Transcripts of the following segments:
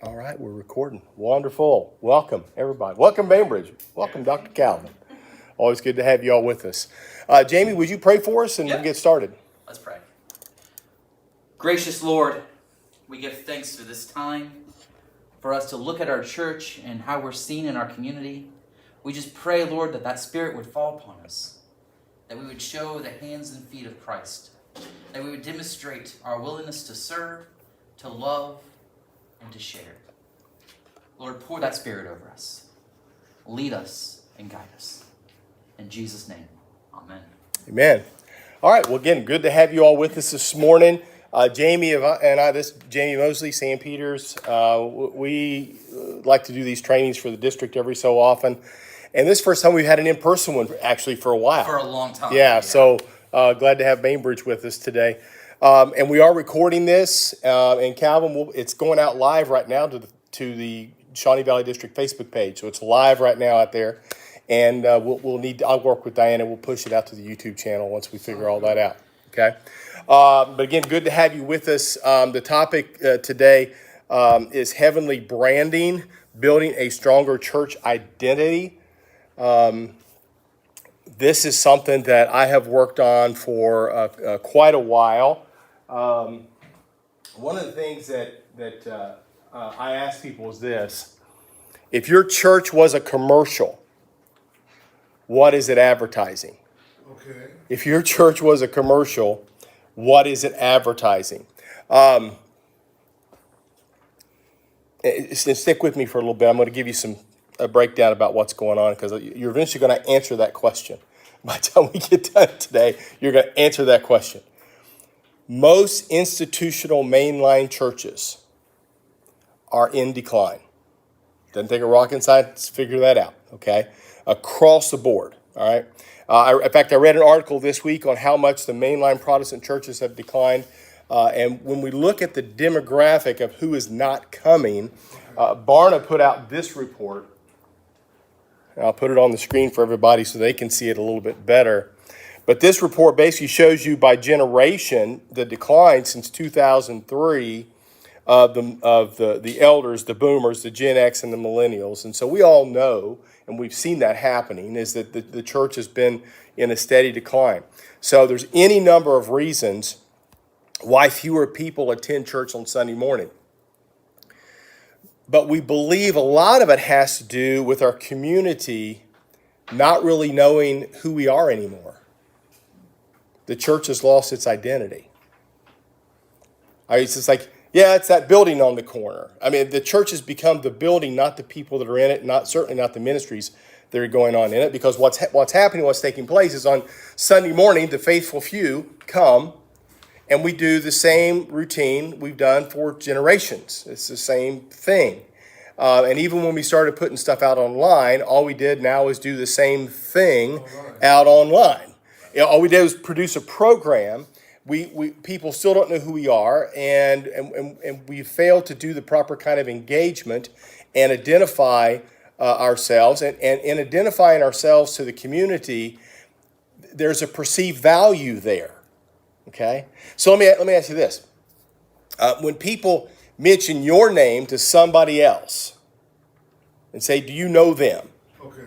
All right, we're recording. Wonderful. Welcome, everybody. Welcome, Bainbridge. Welcome, Dr. Calvin. Always good to have you all with us. Jamie, would you pray for us and we'll get started? Let's pray. Gracious Lord, we give thanks for this time, for us to look at our church and how we're seen in our community. We just pray, Lord, that that Spirit would fall upon us, that we would show the hands and feet of Christ, that we would demonstrate our willingness to serve, to love, and to share. Lord, pour that Spirit over us. Lead us and guide us. In Jesus' name, amen. Amen. All right, well, again, good to have you all with us this morning. Jamie and I, this is Jamie Mosley, Sam Peters. We like to do these trainings for the district every so often. And this is the first time we've had an in-person one, actually, for a while. For a long time. Yeah. So glad to have Bainbridge with us today. And we are recording this, and Calvin, it's going out live right now to the Shawnee Valley District Facebook page. So it's live right now out there. And I'll work with Diana. We'll push it out to the YouTube channel once we figure all that out. Okay. But again, good to have you with us. The topic today is heavenly branding, building a stronger church identity. This is something that I have worked on for quite a while. One of the things that I ask people is this: if your church was a commercial, what is it advertising? Okay. If your church was a commercial, what is it advertising? Stick with me for a little bit. I'm going to give you a breakdown about what's going on, because you're eventually going to answer that question. By the time we get done today, you're going to answer that question. Most institutional mainline churches are in decline. Doesn't take a rocket science to figure that out, okay? Across the board, all right? In fact, I read an article this week on how much the mainline Protestant churches have declined. And when we look at the demographic of who is not coming, Barna put out this report. I'll put it on the screen for everybody so they can see it a little bit better. But this report basically shows you by generation the decline since 2003 of the elders, the boomers, the Gen X, and the millennials. And so we all know, and we've seen that happening, is that the church has been in a steady decline. So there's any number of reasons why fewer people attend church on Sunday morning. But we believe a lot of it has to do with our community not really knowing who we are anymore. The church has lost its identity. It's just like, yeah, it's that building on the corner. I mean, the church has become the building, not the people that are in it, certainly not the ministries that are going on in it, because what's happening, what's taking place is on Sunday morning, the faithful few come, and we do the same routine we've done for generations. It's the same thing. And even when we started putting stuff out online, all we did now is do the same thing out online. All we did was produce a program. People still don't know who we are, and we failed to do the proper kind of engagement and identify ourselves. And in identifying ourselves to the community, there's a perceived value there. Okay, so let me ask you this: when people mention your name to somebody else and say, "Do you know them?" Okay.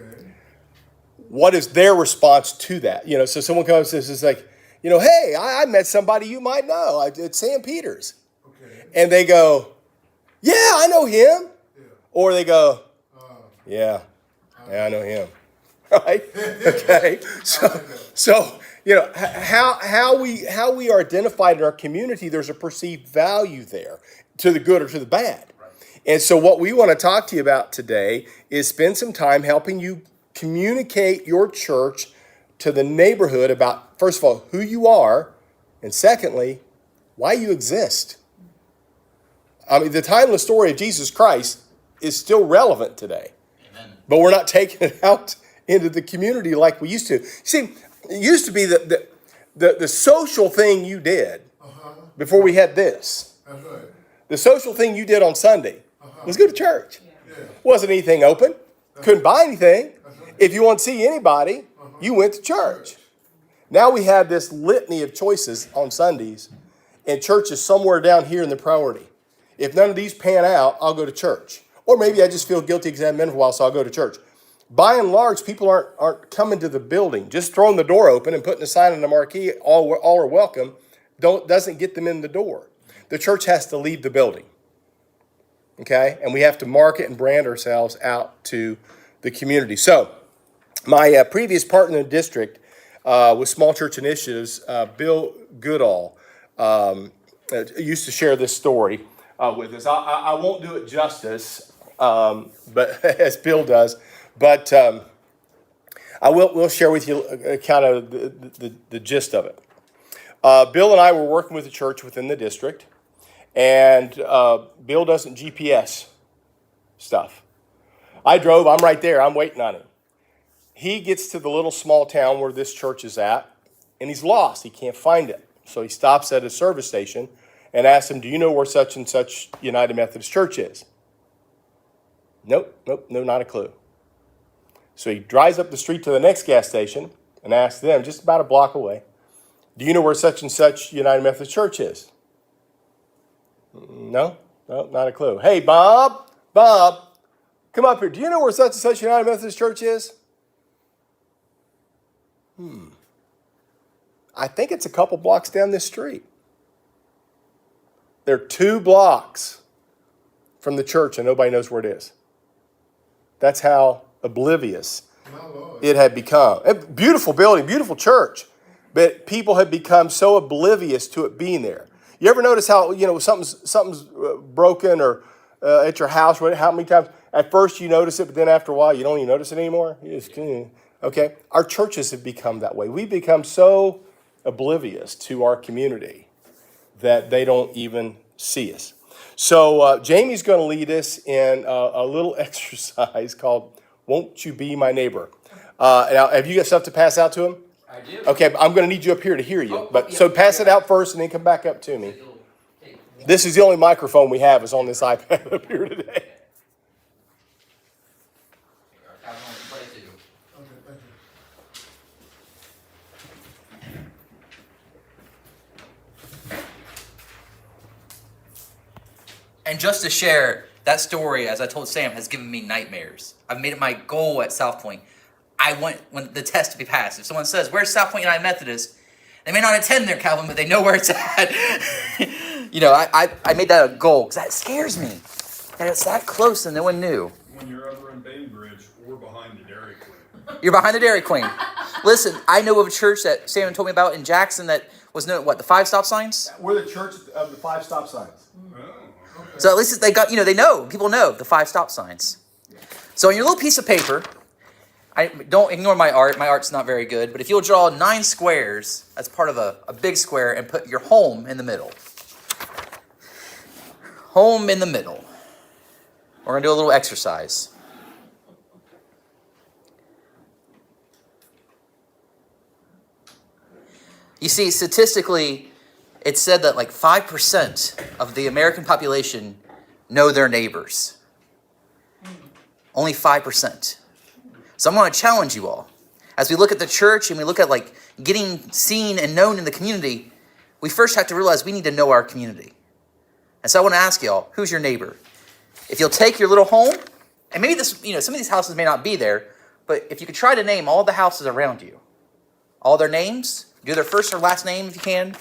What is their response to that? So someone comes and says, like, hey, I met somebody you might know. It's Sam Peters. Okay. And they go, yeah, I know him. Yeah. Or they go, yeah, I know him. Right? Okay. So how we are identified in our community, there's a perceived value there, to the good or to the bad. Right. And so what we want to talk to you about today is spend some time helping you communicate your church to the neighborhood about, first of all, who you are, and secondly, why you exist. I mean, the timeless story of Jesus Christ is still relevant today. Amen. But we're not taking it out into the community like we used to. See, it used to be the social thing you did before we had this. That's right. The social thing you did on Sunday was go to church. Yeah. Wasn't anything open. Couldn't buy anything. If you want to see anybody, you went to church. Now we have this litany of choices on Sundays, and church is somewhere down here in the priority. if none of these pan out, I'll go to church. Or maybe I just feel guilty because I haven't been for a while, so I'll go to church. By and large, people aren't coming to the building. Just throwing the door open and putting a sign on the marquee, all are welcome, doesn't get them in the door. The church has to leave the building. Okay? And we have to market and brand ourselves out to the community. So, my previous partner in the district with Small Church Initiatives, Bill Goodall, used to share this story with us. I won't do it justice, but as Bill does, but I will share with you kind of the gist of it. Bill and I were working with the church within the district, and Bill doesn't GPS stuff. I drove, I'm right there, I'm waiting on him. He gets to the little small town where this church is at, and he's lost. He can't find it. So he stops at a service station and asks him, do you know where such and such United Methodist Church is? Nope, no, not a clue. So he drives up the street to the next gas station and asks them, just about a block away, do you know where such and such United Methodist Church is? No, not a clue. Hey, Bob, come up here. Do you know where such and such United Methodist Church is? I think it's a couple blocks down this street. They're 2 blocks from the church and nobody knows where it is. That's how oblivious it had become. Beautiful building, beautiful church, but people had become so oblivious to it being there. You ever notice how, something's broken or at your house, how many times at first you notice it, but then after a while you don't even notice it anymore? Okay, our churches have become that way. We've become so oblivious to our community that they don't even see us. So Jamie's going to lead us in a little exercise called Won't You Be My Neighbor? Now, have you got stuff to pass out to him? I do. Okay, I'm going to need you up here to hear you. So pass it out first and then come back up to me. This is the only microphone we have is on this iPad up here today. And just to share, that story, as I told Sam, has given me nightmares. I've made it my goal at South Point. I want the test to be passed. If someone says, where's South Point United Methodist? They may not attend there, Calvin, but they know where it's at. I made that a goal because that scares me. And it's that close and no one knew. When you're over in Bainbridge or behind the Dairy Queen. You're behind the Dairy Queen. Listen, I know of a church that Sam told me about in Jackson that was known, the 5 stop signs? We're the church of the 5 stop signs. So at least they got, they know, people know the 5 stop signs. So on your little piece of paper, don't ignore my art. My art's not very good, but if you'll draw 9 squares as part of a big square and put your home in the middle. Home in the middle. We're going to do a little exercise. You see, statistically, it's said that like 5% of the American population know their neighbors. Only 5%. So I'm going to challenge you all. As we look at the church and we look at like getting seen and known in the community, we first have to realize we need to know our community. And so I want to ask y'all, who's your neighbor? If you'll take your little home, and maybe this, some of these houses may not be there, but if you could try to name all the houses around you, all their names, do their first or last name if you can,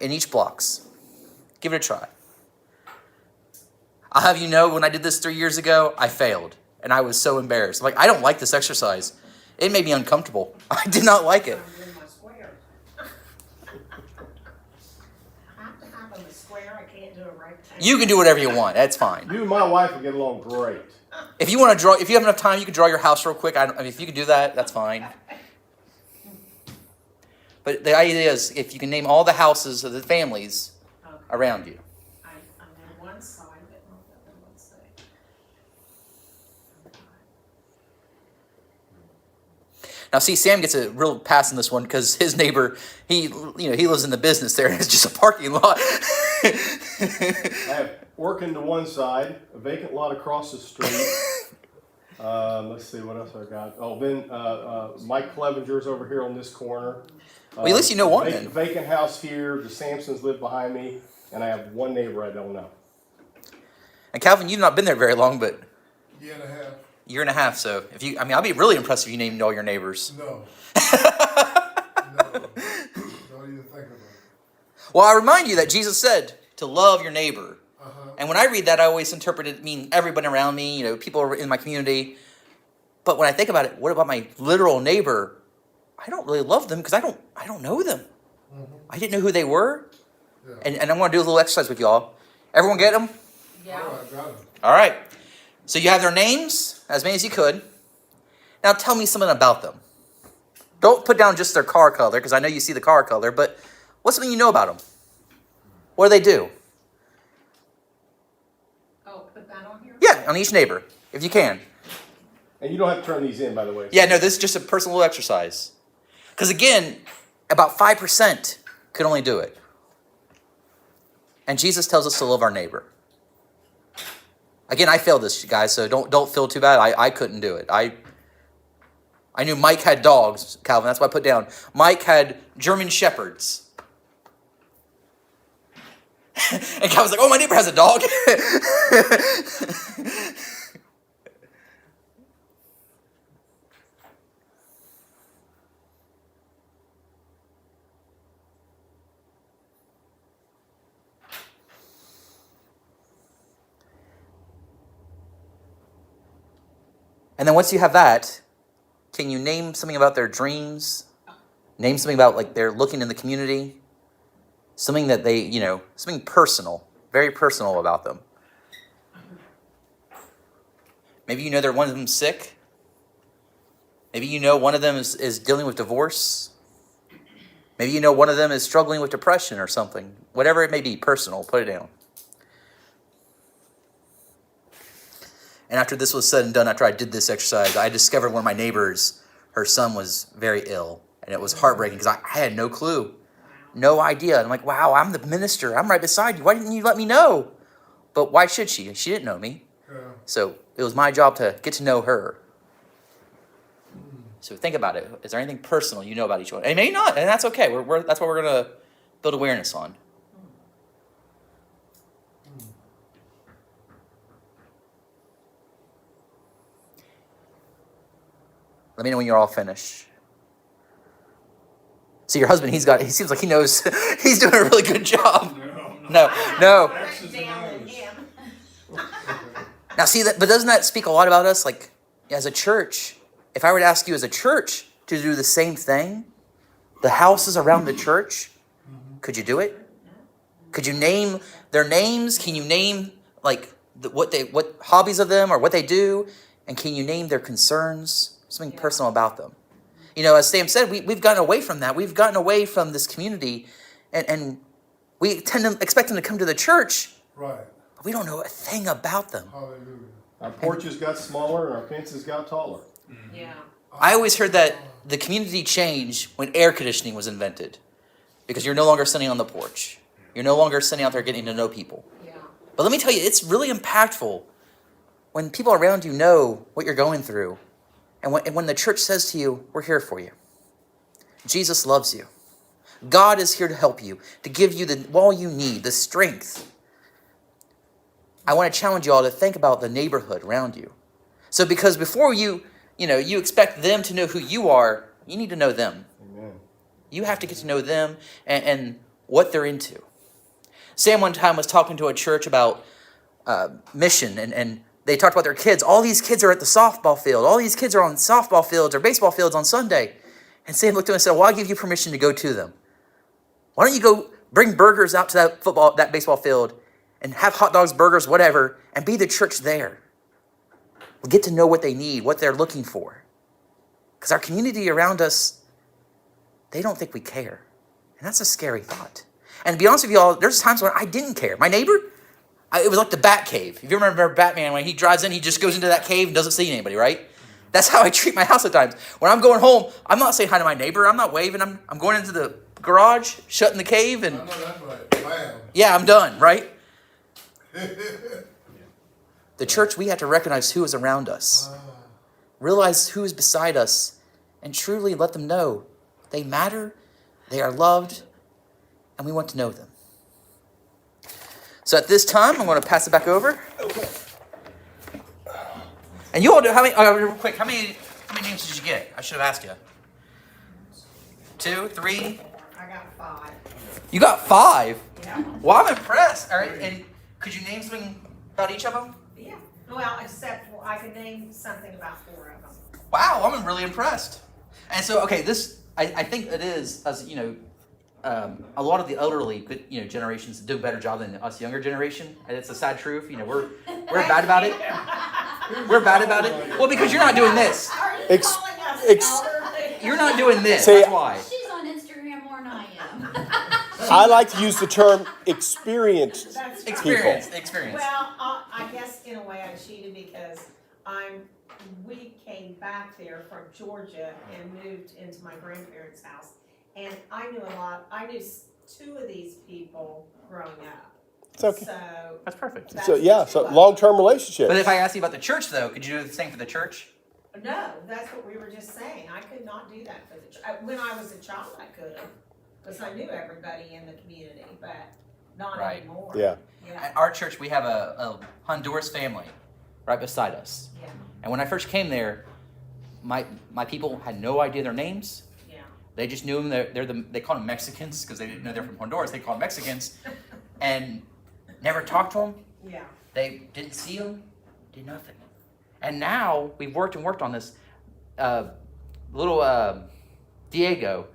in each blocks. Give it a try. I'll have you know, when I did this 3 years ago, I failed. And I was so embarrassed. I'm like, I don't like this exercise. It made me uncomfortable. I did not like it. You can do whatever you want. That's fine. You and my wife will get along great. If you want to draw, if you have enough time, you can draw your house real quick. I mean, if you can do that, that's fine. But the idea is, if you can name all the houses of the families around you. I'm on one side, but not the other one side. Now, see, Sam gets a real pass in this one because his neighbor, he lives in the business there, and it's just a parking lot. I have working to one side, a vacant lot across the street. Let's see, what else I got? Oh, then Mike Clevenger's over here on this corner. Well, at least you know one then. Vacant house here. The Sampsons live behind me, and I have one neighbor I don't know. And Calvin, you've not been there very long, but Year and a half. year and a half. So if you, I mean, I'd be really impressed if you named all your neighbors. No. No. Don't even think about it. Well, I remind you that Jesus said to love your neighbor. Uh-huh. And when I read that, I always interpret it mean everybody around me, people in my community. But when I think about it, what about my literal neighbor? I don't really love them because I don't know them. Mhm. I didn't know who they were. Yeah. And I'm going to do a little exercise with y'all. Everyone get them? Yeah. All right, got it. All right. So you have their names, as many as you could. Now tell me something about them. Don't put down just their car color, because I know you see the car color, but what's something you know about them? What do they do? Oh, put that on here? Yeah, on each neighbor, if you can. And you don't have to turn these in, by the way. Yeah, no, this is just a personal exercise. Because again, about 5% could only do it. And Jesus tells us to love our neighbor. Again, I failed this, guys, so don't feel too bad. I couldn't do it. I knew Mike had dogs, Calvin. That's what I put down. Mike had German Shepherds. And Calvin's like, oh, my neighbor has a dog. And then once you have that, can you name something about their dreams? Name something about like they're looking in the community? Something that they, something personal, very personal about them. Maybe they're one of them sick. Maybe one of them is dealing with divorce. Maybe one of them is struggling with depression or something. Whatever it may be, personal, put it down. And after this was said and done, after I did this exercise, I discovered one of my neighbors, her son was very ill. And it was heartbreaking because I had no clue, no idea. And I'm like, wow, I'm the minister. I'm right beside you. Why didn't you let me know? But why should she? She didn't know me. Yeah. So it was my job to get to know her. So think about it. Is there anything personal you know about each one? And maybe not, and that's okay. That's what we're going to build awareness on. Let me know when you're all finished. See, your husband, he seems like he knows, he's doing a really good job. No. X's and Down in O's. him. Now see, but doesn't that speak a lot about us? Like, as a church, if I were to ask you as a church to do the same thing, the houses around the church, could you do it? Could you name their names? Can you name, like, what hobbies of them or what they do? And can you name their concerns? Something personal about them. As Sam said, we've gotten away from that. We've gotten away from this community, and we tend to expect them to come to the church, Right. but we don't know a thing about them. Hallelujah. Our porches got smaller and our fences got taller. Yeah. I always heard that the community changed when air conditioning was invented, because you're no longer sitting on the porch. You're no longer sitting out there getting to know people. Yeah. But let me tell you, it's really impactful when people around you know what you're going through. And when the church says to you, we're here for you. Jesus loves you. God is here to help you, to give you all you need, the strength. I want to challenge you all to think about the neighborhood around you. So because before you expect them to know who you are, you need to know them. Amen. You have to get to know them and what they're into. Sam one time was talking to a church about mission, and they talked about their kids. All these kids are at the softball field. All these kids are on softball fields or baseball fields on Sunday. And Sam looked at him and said, well, I'll give you permission to go to them. Why don't you go bring burgers out to that baseball field and have hot dogs, burgers, whatever, and be the church there. We'll get to know what they need, what they're looking for. Because our community around us, they don't think we care. And that's a scary thought. And to be honest with you all, there's times when I didn't care. My neighbor, it was like the Bat Cave. If you remember Batman, when he drives in, he just goes into that cave and doesn't see anybody, right? That's how I treat my house at times. When I'm going home, I'm not saying hi to my neighbor. I'm not waving. I'm going into the garage, shutting the cave, and I know that's right. Bam. yeah, I'm done, right? The church, we have to recognize who is around us. Realize who is beside us, and truly let them know they matter, they are loved, and we want to know them. So at this time, I'm going to pass it back over. And you all do how many? Real quick, how many names did you get? I should have asked you. 2, 3. I got 5. You got 5. Yeah. Well, I'm impressed. All right, and could you name something about each of them? Yeah. Well, except for I could name something about 4 of them. Wow, I'm really impressed. And so, okay, this I think it is, as you know, a lot of the elderly, generations do a better job than us younger generation, and it's a sad truth. We're bad about it. We're bad about it. Well, because you're not doing this. Are you Ex- calling us ex- elderly? You're not doing this. See, That's why. She's on Instagram more than I am. I like to use the term experienced. That's right. Experience. Well, I guess in a way I cheated because we came back there from Georgia and moved into my grandparents' house. And I knew 2 of these people growing up. It's okay. So. That's perfect. So yeah, so two of long-term relationships. But if I asked you about the church, though, could you do the same for the church? them. No, that's what we were just saying. I could not do that for the church. When I was a child, I could have. Because I knew everybody in the community, but not Right. anymore. Yeah. Yeah. At our church, we have a Honduras family right beside us. Yeah. And when I first came there, my people had no idea their names. Yeah. They just knew them. They called them Mexicans because they didn't know they're from Honduras. They called them Mexicans, and never talked to them. Yeah. They didn't see them, did nothing. And now we've worked on this. Little Diego,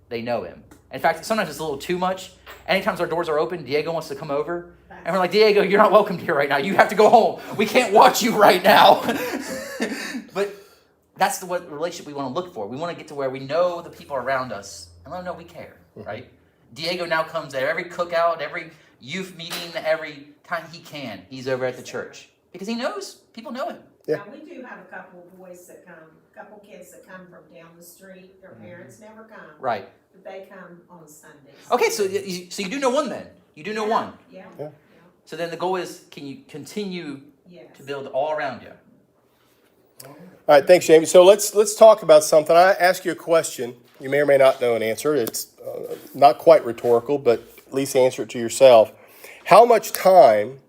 they know him. In fact, sometimes it's a little too much. Anytime our doors are open, Diego wants to come over. And we're like, Diego, you're not welcome here right now. You have to go home. We can't watch you right now. But that's the relationship we want to look for. We want to get to where we know the people around us and let them know we care, right? Diego now comes at every cookout, every youth meeting, every time he can. He's over at the church because he knows people know him. Yeah. Now, we do have a couple of boys that come, a couple kids that come from down the street. Their parents never come. Right. But they come on Sundays. Okay, so you do know one then. You do know one. Yeah. Yeah. So then the goal is, can you continue Yes. to build all around you? All right, thanks, Jamie. So let's talk about something. I ask you a question. You may or may not know an answer. It's not quite rhetorical, but at least answer it to yourself. How much time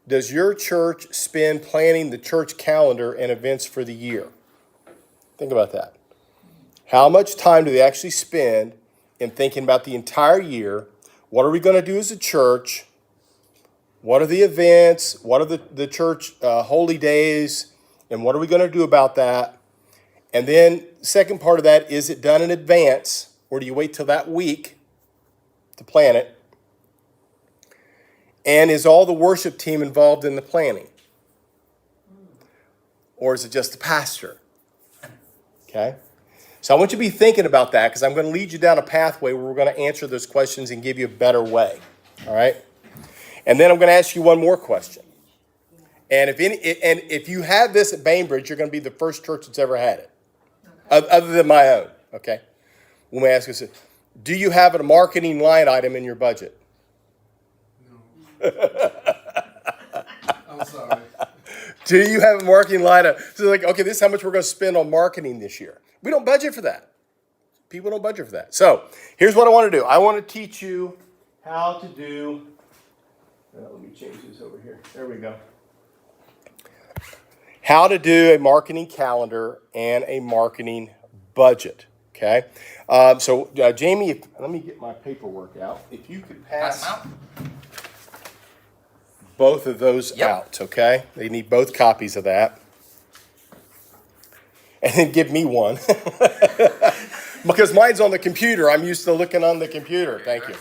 does your church spend planning the church calendar and events for the year? Think about that. How much time do they actually spend in thinking about the entire year? What are we going to do as a church? What are the events? What are the church holy days? And what are we going to do about that? And then second part of that, is it done in advance, or do you wait till that week to plan it? And is all the worship team involved in the planning? Or is it just the pastor? Okay? So I want you to be thinking about that, because I'm going to lead you down a pathway where we're going to answer those questions and give you a better way. All right? And then I'm going to ask you one more question. And if you have this at Bainbridge, you're going to be the first church that's ever had it, other than my own. Okay? When we ask us, do you have a marketing line item in your budget? I'm sorry. Do you have a marketing line item? So like, okay, this is how much we're going to spend on marketing this year. We don't budget for that. People don't budget for that. So here's what I want to do. I want to teach you how to do. Let me change this over here. There we go. How to do a marketing calendar and a marketing budget. Okay. So Jamie, let me get my paperwork out. If you could Pass pass them both of those Yep. out, okay? They need both copies of that. And then give me one. Because mine's on the computer. I'm used to looking on the computer. Thank you.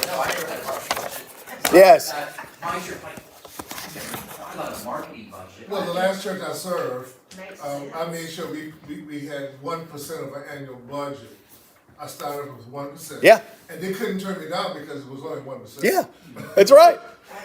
No, I never had a marketing budget. Yes. My church, I love a marketing budget. Well, the last church I served, Makes I sense. made sure we had 1% of our annual budget. I started with 1%. Yeah. And they couldn't turn me down because it was only 1%. Yeah, that's right.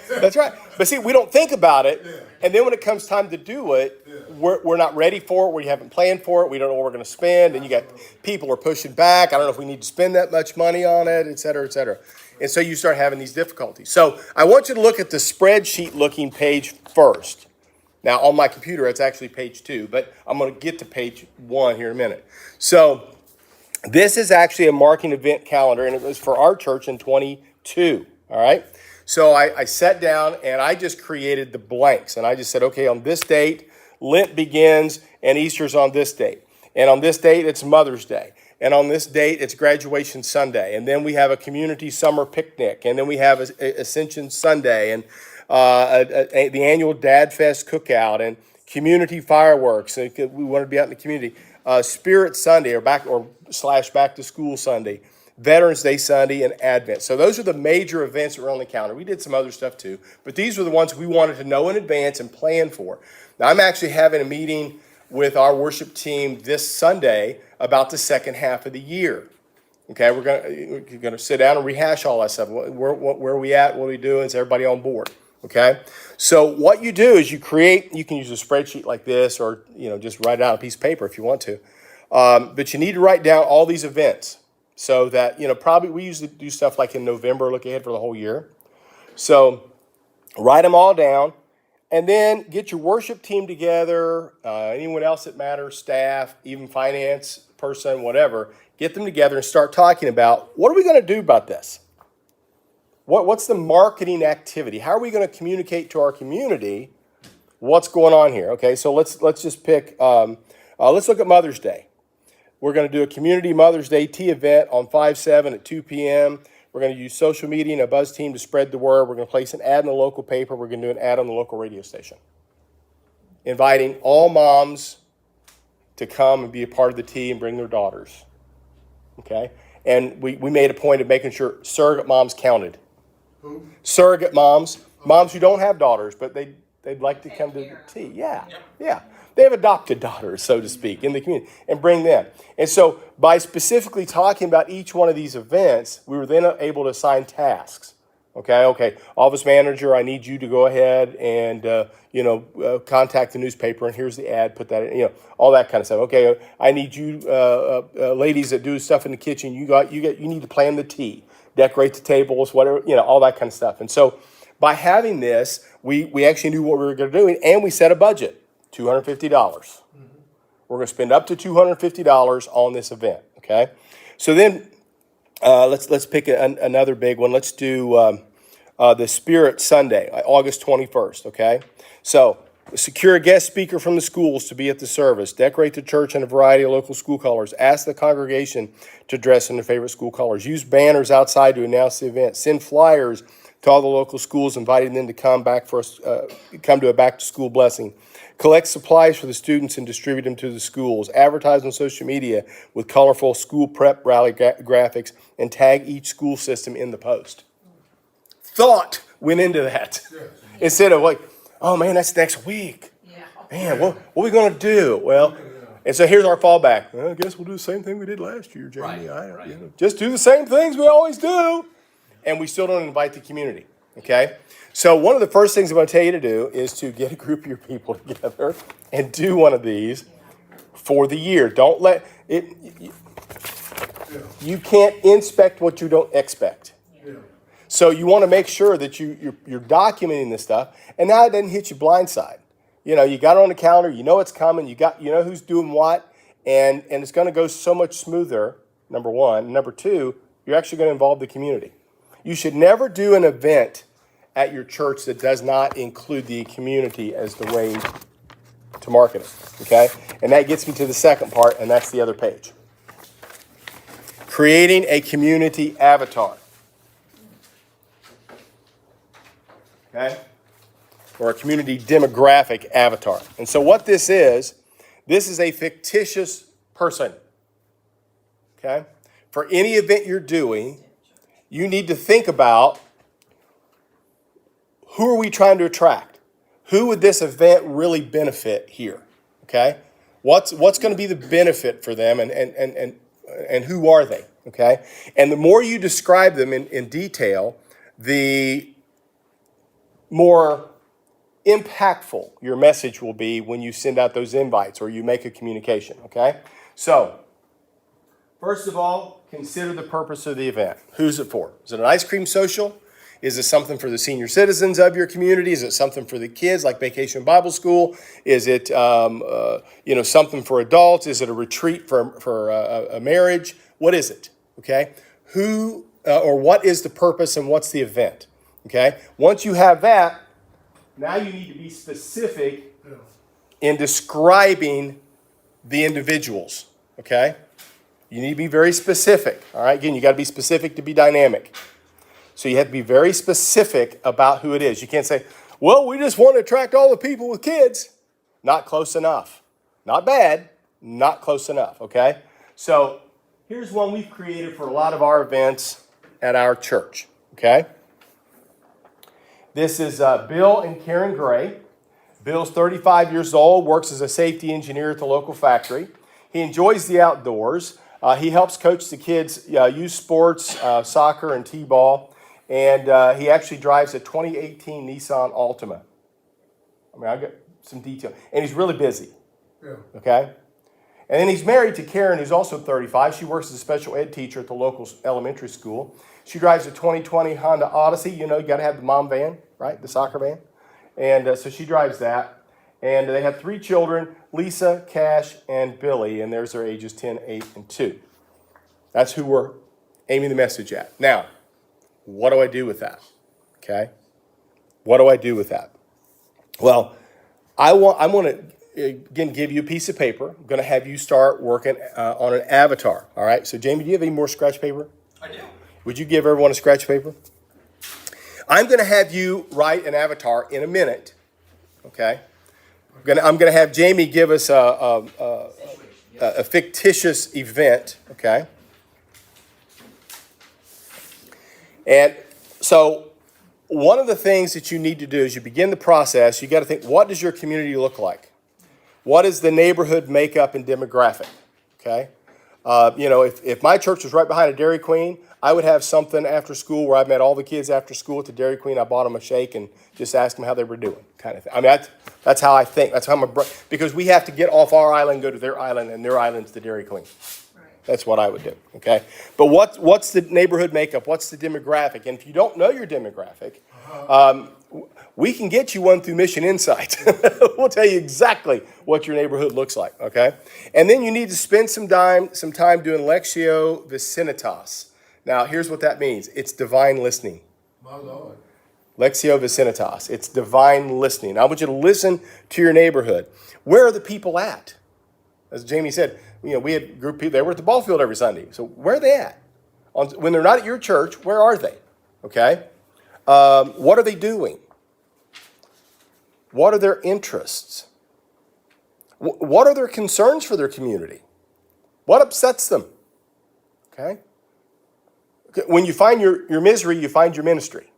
That's right. But see, we don't think about it. Yeah. And then when it comes time to do it, Yeah. we're not ready for it. We haven't planned for it. We don't know what we're going to spend. And you got people are pushing back. I don't know if we need to spend that much money on it, et cetera, et cetera. And so you start having these difficulties. So I want you to look at the spreadsheet looking page first. Now on my computer, it's actually page 2, but I'm going to get to page 1 here in a minute. So this is actually a marketing event calendar, and it was for our church in 2022. 2. All right. So I sat down and I just created the blanks. And I just said, okay, on this date, Lent begins and Easter's on this date. And on this date, it's Mother's Day. And on this date, it's Graduation Sunday. And then we have a community summer picnic. And then we have Ascension Sunday and the annual Dad Fest cookout and community fireworks. And we want to be out in the community. Spirit Sunday or back to school Sunday. Veterans Day Sunday, and Advent. So those are the major events that were on the calendar. We did some other stuff too, but these were the ones we wanted to know in advance and plan for. Now, I'm actually having a meeting with our worship team this Sunday about the second half of the year. Okay, we're going to sit down and rehash all that stuff. Where are we at? What are we doing? Is everybody on board? Okay, so what you do is you can use a spreadsheet like this, or just write it out on a piece of paper if you want to. But you need to write down all these events. So that, probably we usually do stuff like in November, look ahead for the whole year. So write them all down and then get your worship team together, anyone else that matters, staff, even finance person, whatever. Get them together and start talking about what are we going to do about this? What's the marketing activity? How are we going to communicate to our community what's going on here? Okay, so let's just pick, let's look at Mother's Day. We're going to do a community Mother's Day tea event on 5/7 at 2 p.m. We're going to use social media and a buzz team to spread the word. We're going to place an ad in the local paper. We're going to do an ad on the local radio station, inviting all moms to come and be a part of the tea and bring their daughters. Okay? And we made a point of making sure surrogate moms counted. Who? Surrogate moms who don't have daughters, but they'd like to come to the tea. Yeah. They have adopted daughters, so to speak, in the community, and bring them. And so by specifically talking about each one of these events, we were then able to assign tasks. Okay, office manager, I need you to go ahead and, contact the newspaper, and here's the ad, put that in, all that kind of stuff. Okay, I need you, ladies that do stuff in the kitchen, you need to plan the tea, decorate the tables, whatever, all that kind of stuff. And so by having this, we actually knew what we were going to do, and we set a budget. $250. We're going to spend up to $250 on this event. Okay, so then let's pick another big one. Let's do the Spirit Sunday, August 21st. Okay, so secure a guest speaker from the schools to be at the service. Decorate the church in a variety of local school colors. Ask the congregation to dress in their favorite school colors. Use banners outside to announce the event. Send flyers to all the local schools, inviting them to come to a back to school blessing. Collect supplies for the students and distribute them to the schools. Advertise on social media with colorful school prep rally graphics and tag each school system in the post. Thought went into that. Yes. Instead of like, oh man, that's next week. Yeah. Man, what are we going to do? Well, and so here's our fallback. Well, I guess we'll do the same thing we did last year, Jamie. Right. Just do the same things we always do. And we still don't invite the community. Okay? So one of the first things I'm going to tell you to do is to get a group of your people together and do one of these for the year. Don't let it. You can't inspect what you don't expect. Yeah. So you want to make sure that you're documenting this stuff, and now it doesn't hit you blindside. You got it on the calendar. You know it's coming. You know who's doing what, and it's going to go so much smoother. Number one. Number two, you're actually going to involve the community. You should never do an event at your church that does not include the community as the way to market it, okay? And that gets me to the second part, and that's the other page. Creating a community avatar, okay? Or a community demographic avatar. And so what this is a fictitious person, okay? For any event you're doing, you need to think about, who are we trying to attract? Who would this event really benefit here? Okay? What's going to be the benefit for them, and who are they? Okay? And the more you describe them in detail, the more impactful your message will be when you send out those invites or you make a communication. Okay? So, first of all, consider the purpose of the event. Who's it for? Is it an ice cream social? Is it something for the senior citizens of your community? Is it something for the kids, like Vacation Bible School? Is it something for adults? Is it a retreat for a marriage? What is it? Okay, who or what is the purpose and what's the event? Okay? Once you have that, now you need to be specific Yeah. in describing the individuals. Okay? You need to be very specific. All right? Again, you got to be specific to be dynamic. So you have to be very specific about who it is. You can't say, well, we just want to attract all the people with kids. Not close enough. Not bad, not close enough, okay? So here's one we've created for a lot of our events at our church, okay? This is Bill and Karen Gray. Bill's 35 years old, works as a safety engineer at the local factory. He enjoys the outdoors. He helps coach the kids' youth sports, soccer and t-ball. And he actually drives a 2018 Nissan Altima. I mean, I got some detail. And he's really busy, Yeah. okay? And then he's married to Karen, who's also 35. She works as a special ed teacher at the local elementary school. She drives a 2020 Honda Odyssey. You know, you got to have the mom van, right? The soccer van. And so she drives that. And they have 3 children, Lisa, Cash, and Billy. And there's their ages 10, 8, and 2. That's who we're aiming the message at. Now, what do I do with that? Okay? What do I do with that? Well, I want to, again, give you a piece of paper. I'm going to have you start working on an avatar. All right? So, Jamie, do you have any more scratch paper? I do. Would you give everyone a scratch paper? I'm going to have you write an avatar in a minute. Okay? I'm going to have Jamie give us a fictitious event. Okay? And so one of the things that you need to do as you begin the process, you got to think, what does your community look like? What is the neighborhood makeup and demographic? Okay? If my church was right behind a Dairy Queen, I would have something after school where I met all the kids after school at the Dairy Queen. I bought them a shake and just asked them how they were doing, kind of thing. I mean, that's how I think. That's how because we have to get off our island and go to their island, and their island's the Dairy Queen. That's what I would do, okay? But what's the neighborhood makeup? What's the demographic? And if you don't know your demographic, we can get you one through Mission Insights. We'll tell you exactly what your neighborhood looks like, okay? And then you need to spend some time doing Lectio Vicinitas. Now, here's what that means. It's divine listening. My Lord. Lectio Vicinitas. It's divine listening. I want you to listen to your neighborhood. Where are the people at? As Jamie said, we had a group of people, they were at the ball field every Sunday. So where are they at? When they're not at your church, where are they? Okay? What are they doing? What are their interests? What are their concerns for their community? What upsets them? Okay? When you find your misery, you find your ministry.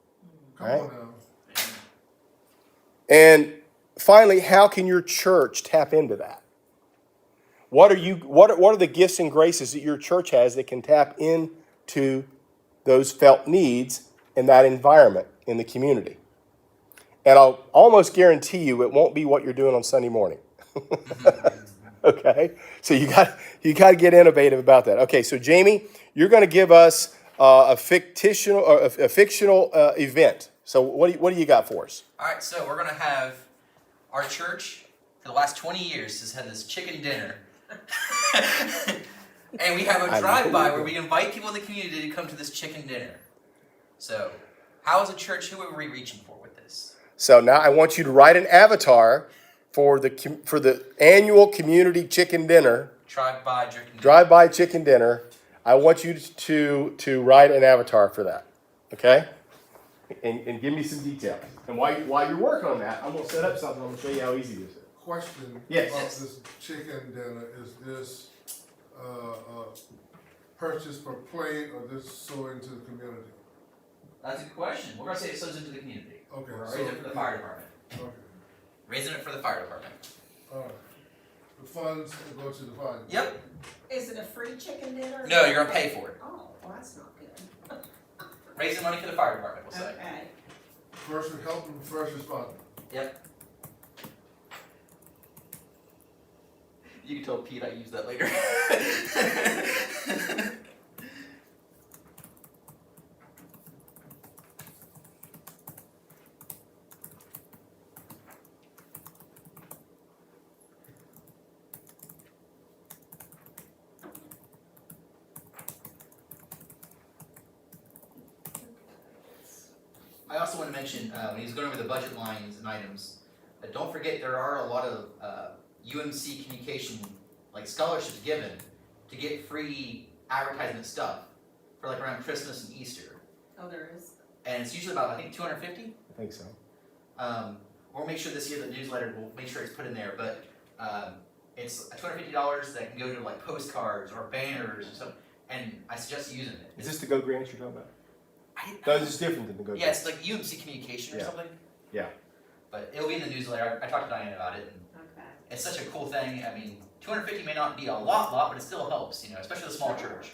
Come Right. on now. And finally, how can your church tap into that? What are the gifts and graces that your church has that can tap into those felt needs in that environment in the community? And I'll almost guarantee you it won't be what you're doing on Sunday morning. Okay? So you got to get innovative about that. Okay, so Jamie, you're going to give us a fictional event. So what do you got for us? All right, so we're going to have our church for the last 20 years has had this chicken dinner. And we have a drive-by where we invite people in the community to come to this chicken dinner. So, how as a church, who are we reaching for with this? So now I want you to write an avatar for the annual community chicken dinner, drive-by chicken dinner. I want you to write an avatar for that, okay? And give me some details. And while you're working on that, I'm going to set up something. I'm going to show you how easy this is. Question Yes. about this chicken dinner, is this purchased per plate or this sold into the community? That's a good question. We're going to say it sows into the community. Okay, We're so- raising it for the fire department. Okay, Raising it for the fire department. all right. The funds will go to the fire. Yep. Is it a free chicken dinner? No, you're going to pay for it. Oh, well, that's not good. Raising money for the fire department, we'll say. Okay. Helping first responder. Yep. You can tell Pete I use that later. I also want to mention, when he's going over the budget lines and items, don't forget there are a lot of UMC communication, like scholarships given to get free advertisement stuff for like around Christmas and Easter. Oh, there is. And it's usually about, I think, $250. I think so. We'll make sure this year the newsletter, we'll make sure it's put in there, but it's $250 that can go to like postcards or banners and stuff, and I suggest using it. Is this the Go Grants you're talking about? I- No, this is different than the Go Yeah, Grants. it's like UMC communication or Yeah. something. Yeah. But it'll be in the newsletter. I talked to Diane about it, and Okay. it's such a cool thing. I mean, 250 may not be a lot, but it still helps, you know, especially the small church.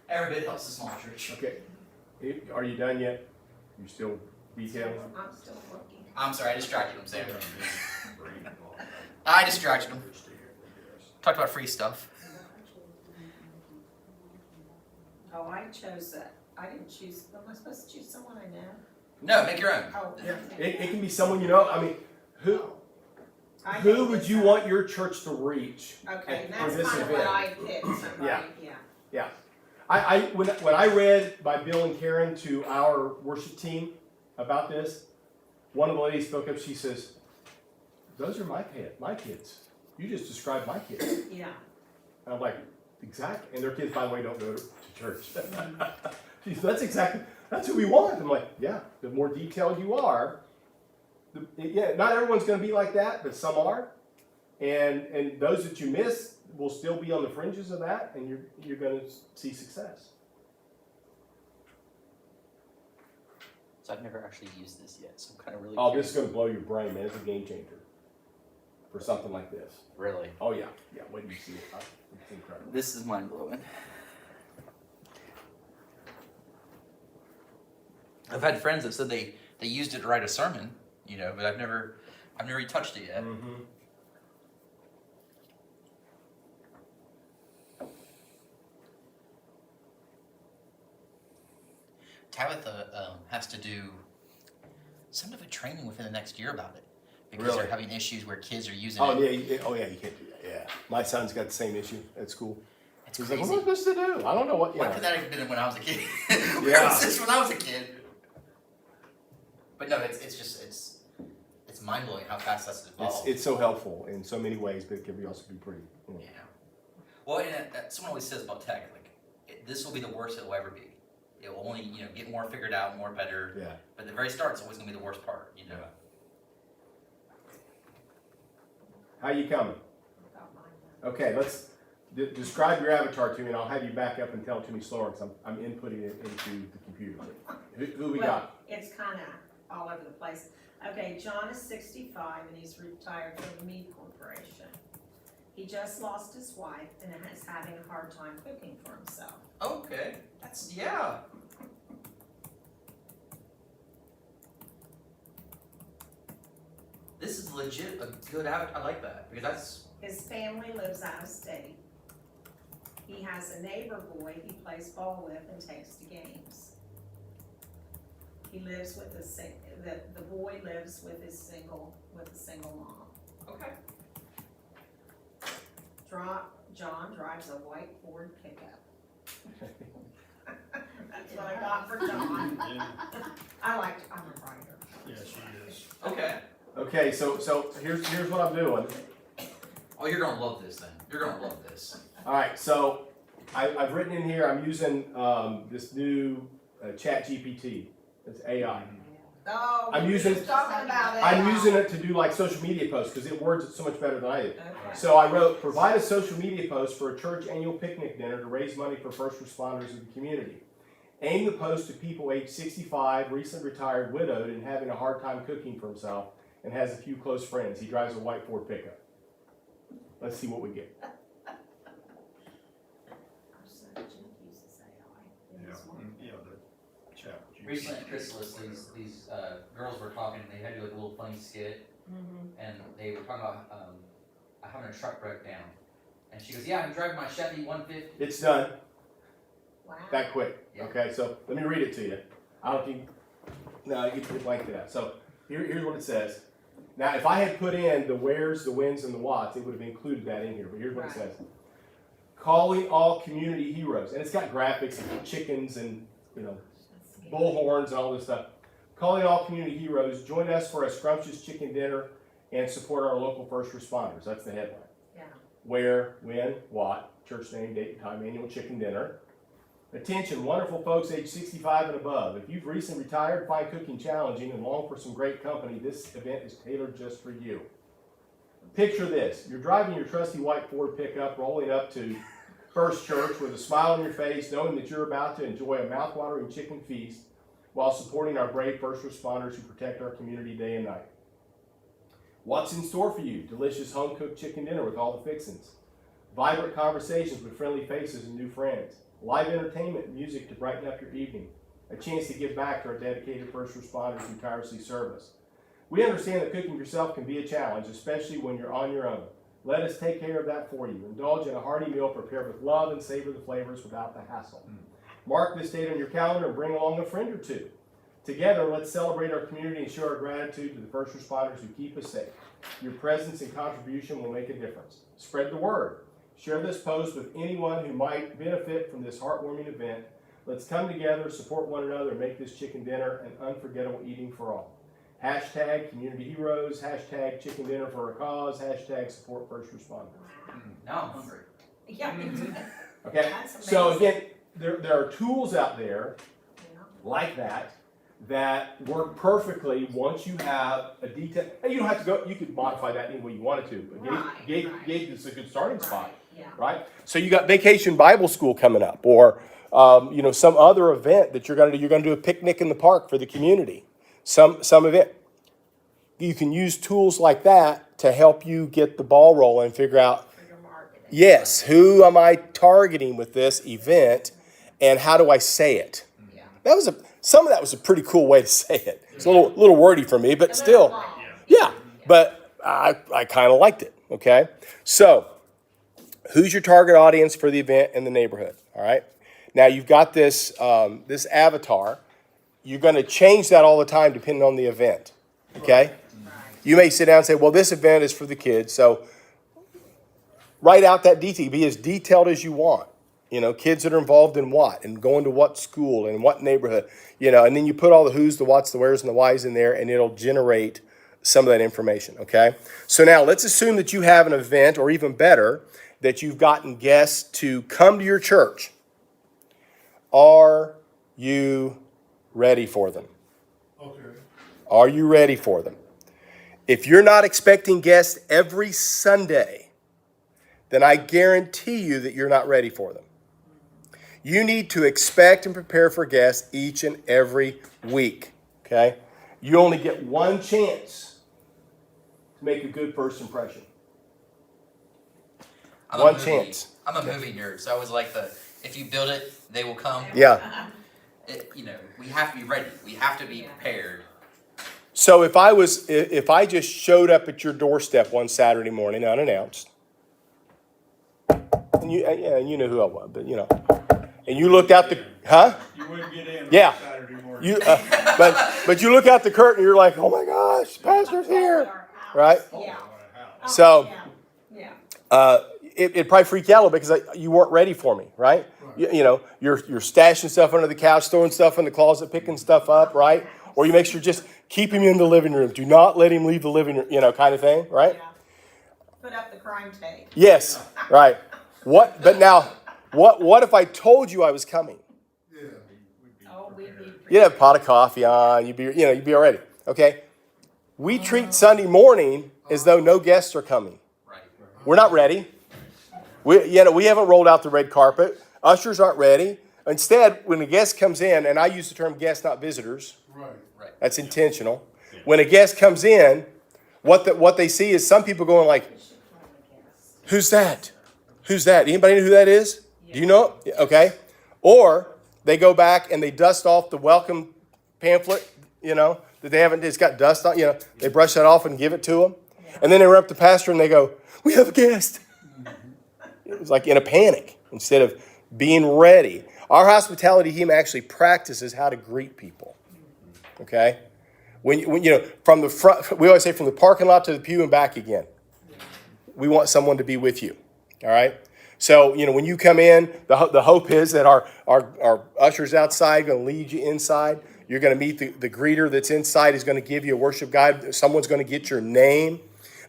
Every bit helps the small church. Okay. Are you done yet? You still detailing? I'm still looking. I'm sorry, I distracted him, Sam. I distracted him. Talked about free stuff. Oh, I chose that. I didn't choose, am I supposed to choose someone I know? No, make your own. Oh, Yeah. okay. It can be someone you know. I mean, who I would think you it's, want your church to reach? Okay, for that's this kind of event? what I picked, somebody, yeah. When I read by Bill and Karen to our worship team about this, one of the ladies spoke up. She says, "Those are my kids. You just described my kids." Yeah, And I'm like, "Exactly." And their kids, by the way, don't go to church. She said, that's who we want. I'm like, yeah. The more detailed you are, not everyone's going to be like that, but some are. And those that you miss will still be on the fringes of that, and you're going to see success. So I've never actually used this yet, so I'm kind of really Oh, curious. this is going to blow your brain, man. It's a game changer for something like this. Really? Oh, yeah. Yeah, wait till you see it. It's incredible. This is mind blowing. I've had friends that said they used it to write a sermon, you know, but I've never even touched it yet. Mm-hmm. Tabitha has to do some of a training within the next year about it because Really? they're having issues where kids are using Oh, it. yeah. You can't do that. Yeah. My son's got the same issue at school. It's He's crazy. like, what am I supposed to do? I don't know what. Why Yeah. could that have been when I was a kid? Yeah. Where was this when I was a kid? But no, it's mind blowing how fast that's evolved. It's so helpful in so many ways, but it can also be pretty. Yeah. Well, and someone always says about tech, like this will be the worst it will ever be. It will only get more figured out, more better. Yeah. But the very start's always gonna be the worst part. You know. How you coming? Got mine now. Okay, let's describe your avatar to me, and I'll have you back up and tell it to me slower because I'm inputting it into the computer. Who we Well, got? it's kind of all over the place. Okay, John is 65 and he's retired from the Mead Corporation. He just lost his wife and is having a hard time cooking for himself. Okay. Yeah. This is legit a good avatar. I like that because that's His family lives out of state. He has a neighbor boy he plays ball with and takes to games. He lives with the boy lives with a single mom. okay. John drives a white Ford pickup. That's what I got for John. Yeah, I'm a writer. yeah, she is. Okay. Okay, so here's what I'm doing. Oh, you're gonna love this then. You're gonna love this. All right, so I've written in here. I'm using this new Chat GPT. It's AI. Oh, I'm we were using- just talking about it. I'm using it to do like social media posts because it words it so much better than I do. Okay. So I wrote, provide a social media post for a church annual picnic dinner to raise money for first responders of the community. Aim the post to people age 65, recently retired, widowed, and having a hard time cooking for himself, and has a few close friends. He drives a white Ford pickup. Let's see what we get. Our son Jim uses AI. It Yeah, is wonderful. yeah, the chap. Recently at Chrysalis, these girls were talking. They had to do like a little funny skit, and they were talking about having a truck broke down. And she goes, "Yeah, I'm driving my Chevy 150." It's done Wow. that quick. Yeah. Okay, so let me read it to you. I don't think, no, you can blank that. So here's what it says. Now, if I had put in the wheres, the whens, and the whats, it would have included that in here. But here's what it Right. says. Calling all community heroes. And it's got graphics and chickens and bullhorns and all this stuff. Calling all community heroes, join us for a scrumptious chicken dinner and support our local first responders. That's the headline. Yeah. Where, when, what, church name, date, and time, annual chicken dinner. Attention, wonderful folks age 65 and above. If you've recently retired, find cooking challenging, and long for some great company, this event is tailored just for you. Picture this. You're driving your trusty white Ford pickup, rolling up to First Church with a smile on your face, knowing that you're about to enjoy a mouthwatering chicken feast while supporting our brave first responders who protect our community day and night. What's in store for you? Delicious home-cooked chicken dinner with all the fixings. Vibrant conversations with friendly faces and new friends. Live entertainment and music to brighten up your evening. A chance to give back to our dedicated first responders who tirelessly serve us. We understand that cooking yourself can be a challenge, especially when you're on your own. Let us take care of that for you. Indulge in a hearty meal prepared with love and savor the flavors without the hassle. Mark this date on your calendar and bring along a friend or two. Together, let's celebrate our community and show our gratitude to the first responders who keep us safe. Your presence and contribution will make a difference. Spread the word. Share this post with anyone who might benefit from this heartwarming event. Let's come together, support one another, and make this chicken dinner an unforgettable eating for all. Hashtag community heroes, hashtag chicken dinner for a cause, hashtag support first responders. Now I'm hungry. Yeah. Okay, That's so amazing. again, there are tools out there like that work perfectly once you have a detail. And you don't have to go, you could modify that any way you wanted to, but Right, gave right. this a good starting spot, Yeah. right? So you got Vacation Bible School coming up, or some other event that you're going to do. You're going to do a picnic in the park for the community. Some event. You can use tools like that to help you get the ball rolling and figure out, For your marketing. yes, who am I targeting with this event, and how do I say it? Yeah. Some of that was a pretty cool way to say it. It's a little wordy for me, but still, yeah. But I kind of liked it. Okay, so who's your target audience for the event in the neighborhood? All right. Now you've got this this avatar. You're going to change that all the time depending on the event. Okay. You may sit down and say, well, this event is for the kids, so write out that detail. Be as detailed as you want. Kids that are involved in what, and going to what school and what neighborhood, and then you put all the who's, the what's, the where's, and the why's in there, and it'll generate some of that information, okay? So now let's assume that you have an event, or even better, that you've gotten guests to come to your church. Are you ready for them? Okay. Are you ready for them? If you're not expecting guests every Sunday, then I guarantee you that you're not ready for them. You need to expect and prepare for guests each and every week, okay? You only get one chance to make a good first impression. One chance. I'm a movie nerd, so I was like if you build it, they will come. Yeah. We have to be ready. We have to be prepared. So if I just showed up at your doorstep one Saturday morning unannounced, and you knew who I was, but and you looked out the, huh? You wouldn't get in Yeah. on Saturday morning. You, but you look out the curtain, you're like, oh my gosh, pastor's here, right? Yeah. Oh, So, yeah. It'd probably freak you out a little bit because you weren't ready for me, right? You're stashing stuff under the couch, throwing stuff in the closet, picking stuff up, right? Or you make sure just keep him in the living room. Do not let him leave the living room, kind of thing, right? Yeah. Put up the crime tape. Yes, right. But now, what if I told you I was coming? Yeah. Oh, we'd be. You'd have a pot of coffee on. You'd be all ready. Okay. We treat Sunday morning as though no guests are coming. Right. We're not ready. We haven't rolled out the red carpet. Ushers aren't ready. Instead, when a guest comes in, and I use the term guests, not visitors. Right. That's intentional. When a guest comes in, what they see is some people going like, "Who's that? Who's that? Anybody know who that is? Do you know it?" Okay. Or they go back and they dust off the welcome pamphlet, that they haven't, it's got dust on, they brush that off and give it to them. And then they run up to the pastor and they go, "We have a guest." It's like in a panic instead of being ready. Our hospitality team actually practices how to greet people. Okay? When from the front, we always say from the parking lot to the pew and back again. We want someone to be with you. All right? So, when you come in, the hope is that our ushers outside going to lead you inside. You're going to meet the greeter that's inside. Is going to give you a worship guide. Someone's going to get your name.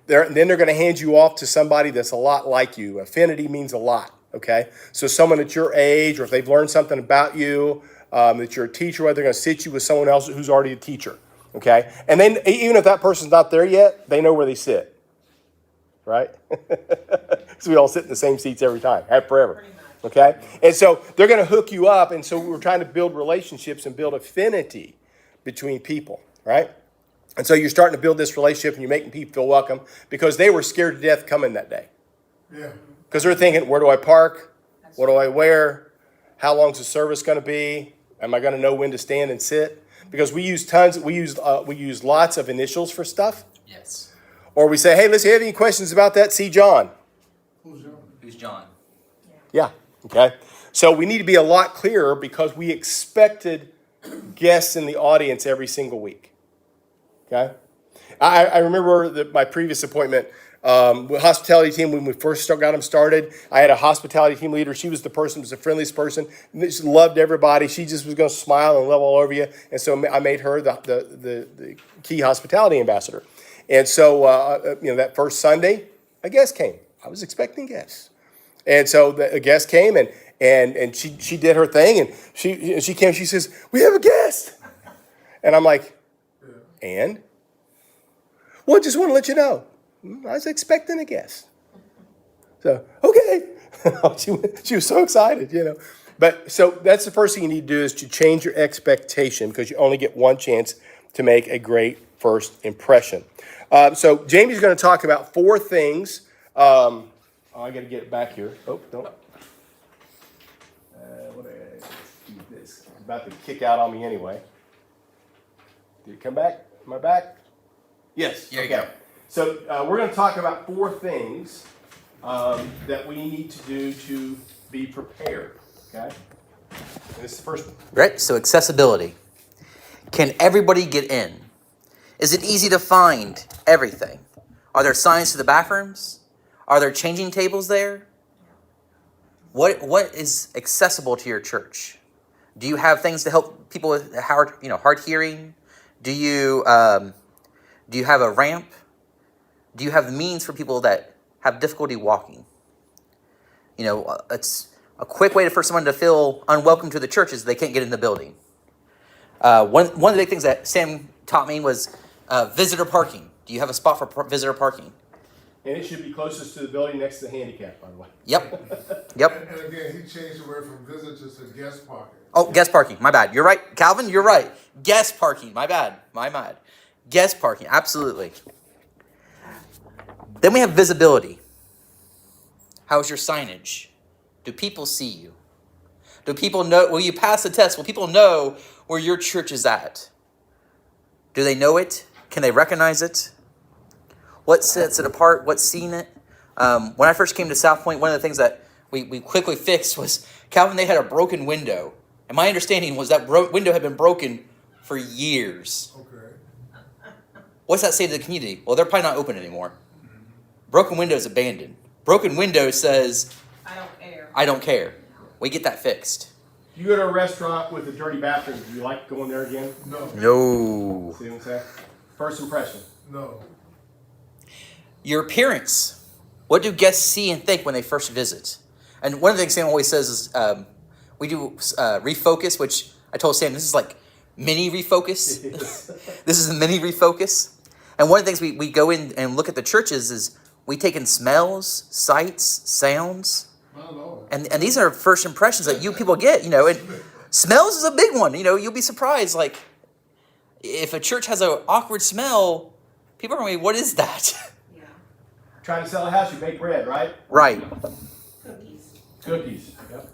Then they're going to hand you off to somebody that's a lot like you. Affinity means a lot, okay? So someone at your age, or if they've learned something about you, that you're a teacher, they're going to sit you with someone else who's already a teacher, okay? And then even if that person's not there yet, they know where they sit, right? So we all sit in the same seats every time, have forever. Pretty much. Okay? And so they're going to hook you up. And so we're trying to build relationships and build affinity between people, right? And so you're starting to build this relationship and you're making people feel welcome because they were scared to death coming that day. Yeah. Because they're thinking, where do I park? What do I wear? How long's the service going to be? Am I going to know when to stand and sit? Because we use lots of initials for stuff. Yes. Or we say, hey, listen, if you have any questions about that, see John. Who's John? Who's John? Yeah, okay. So we need to be a lot clearer because we expected guests in the audience every single week. Okay? I remember my previous appointment with hospitality team when we first got them started. I had a hospitality team leader. She was the person who was the friendliest person. She loved everybody. She just was going to smile and love all over you. And so I made her the key hospitality ambassador. And so, that first Sunday, a guest came. I was expecting guests. And so a guest came and she did her thing and she came, she says, we have a guest. And I'm like, and? Well, just want to let you know. I was expecting a guest. So, okay. She was so excited, But so that's the first thing you need to do is to change your expectation because you only get one chance to make a great first impression. So Jamie's going to talk about 4 things. I got to get it back here. Oh, don't. This is about to kick out on me anyway. Did it come back? Am I back? Yes. Here you go. So we're going to talk about 4 things that we need to do to be prepared. Okay. And this is the first. Right. So accessibility. Can everybody get in? Is it easy to find everything? Are there signs to the bathrooms? Are there changing tables there? What is accessible to your church? Do you have things to help people with hard hearing? Do you have a ramp? Do you have means for people that have difficulty walking? It's a quick way for someone to feel unwelcome to the church is they can't get in the building. One of the big things that Sam taught me was visitor parking. Do you have a spot for visitor parking? And it should be closest to the building next to the handicap, by the way. Yep. And again, he changed the word from visitors to guest parking. Oh, guest parking. My bad. You're right. Calvin, you're right. Guest parking. My bad. Guest parking. Absolutely. Then we have visibility. How's your signage? Do people see you? Do people know? Will you pass the test? Will people know where your church is at? Do they know it? Can they recognize it? What sets it apart? What's seen it? When I first came to South Point, one of the things that we quickly fixed was, Calvin, they had a broken window. And my understanding was that window had been broken for years. Okay. What's that say to the community? Well, they're probably not open anymore. Broken window is abandoned. Broken window says, I don't care. I don't care. We get that fixed. You go to a restaurant with a dirty bathroom, do you like going there again? No. No. See what I'm saying? First impression. No. Your appearance. What do guests see and think when they first visit? And one of the things Sam always says is we do refocus, which I told Sam, this is like mini refocus. This is a mini refocus. And one of the things we go in and look at the churches is we take in smells, sights, sounds. Not at all. And these are first impressions that you people get, and smells is a big one. You'll be surprised. Like, if a church has an awkward smell, people are going to be, what is that? Yeah. Trying to sell a house, you bake bread, right? Right. Cookies. Cookies. Yep.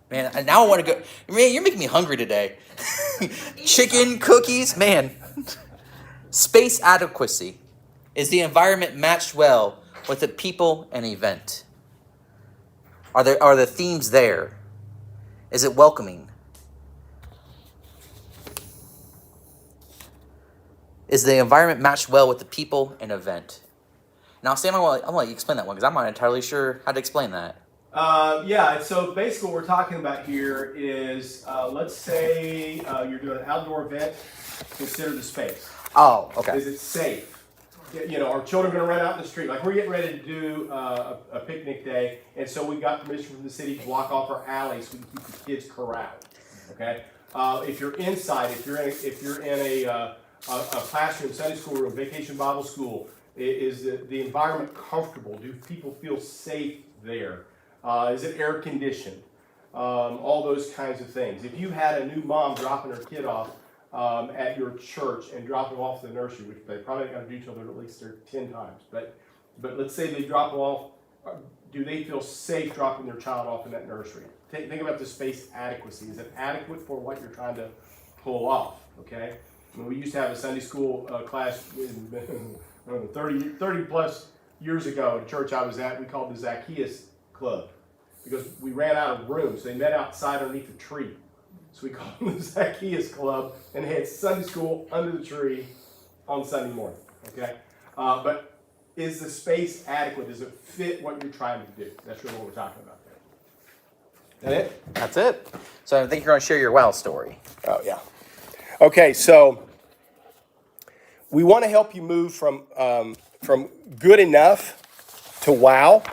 Man, and now I want to go. Man, you're making me hungry today. Chicken, cookies, man. Space adequacy. Is the environment matched well with the people and event? Are the themes there? Is it welcoming? Is the environment matched well with the people and event? Now, Sam, I'm gonna let you explain that one because I'm not entirely sure how to explain that. Yeah, so basically what we're talking about here is, let's say you're doing an outdoor event, consider the space. Oh, okay. Is it safe? You know, are children going to run out in the street? Like we're getting ready to do a picnic day, and so we got permission from the city to block off our alleys so we can keep the kids corralled. Okay. If you're inside, if you're in a classroom, Sunday school room, vacation Bible school, is the environment comfortable? Do people feel safe there? Is it air conditioned? All those kinds of things. If you had a new mom dropping her kid off at your church and dropping them off to the nursery, which they probably got to do till they're at least 10 times, but let's say they drop them off, do they feel safe dropping their child off in that nursery? Think about the space adequacy. Is it adequate for what you're trying to pull off? Okay. I mean, we used to have a Sunday school class 30 plus years ago at a church I was at. We called the Zacchaeus Club because we ran out of room, so they met outside underneath a tree. So we called them the Zacchaeus Club, and they had Sunday school under the tree on Sunday morning. Okay, but is the space adequate? Does it fit what you're trying to do? That's really what we're talking about there. That it? That's it. So I think you're going to share your wow story. Oh, yeah. Okay, so we want to help you move from good enough to wow.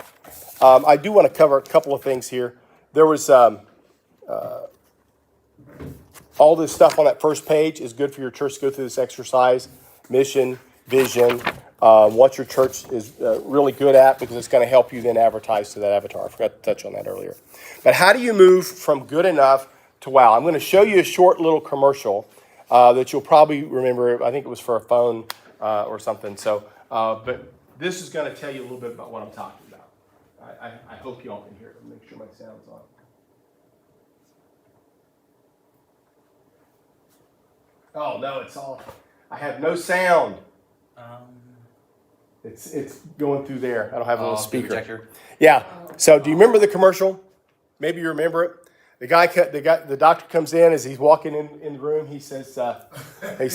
I do want to cover a couple of things here. There was all this stuff on that first page is good for your church to go through this exercise, mission, vision, what your church is really good at, because it's going to help you then advertise to that avatar. I forgot to touch on that earlier. But how do you move from good enough to wow? I'm going to show you a short little commercial that you'll probably remember. I think it was for a phone or something. So, but this is going to tell you a little bit about what I'm talking about. I hope you all can hear it. Make sure my sound's on. Oh no, it's all. I have no sound. It's going through there. I don't have a little speaker. Projector. Yeah. So do you remember the commercial? Maybe you remember it. The doctor comes in as he's walking in the room. He says, "Hey,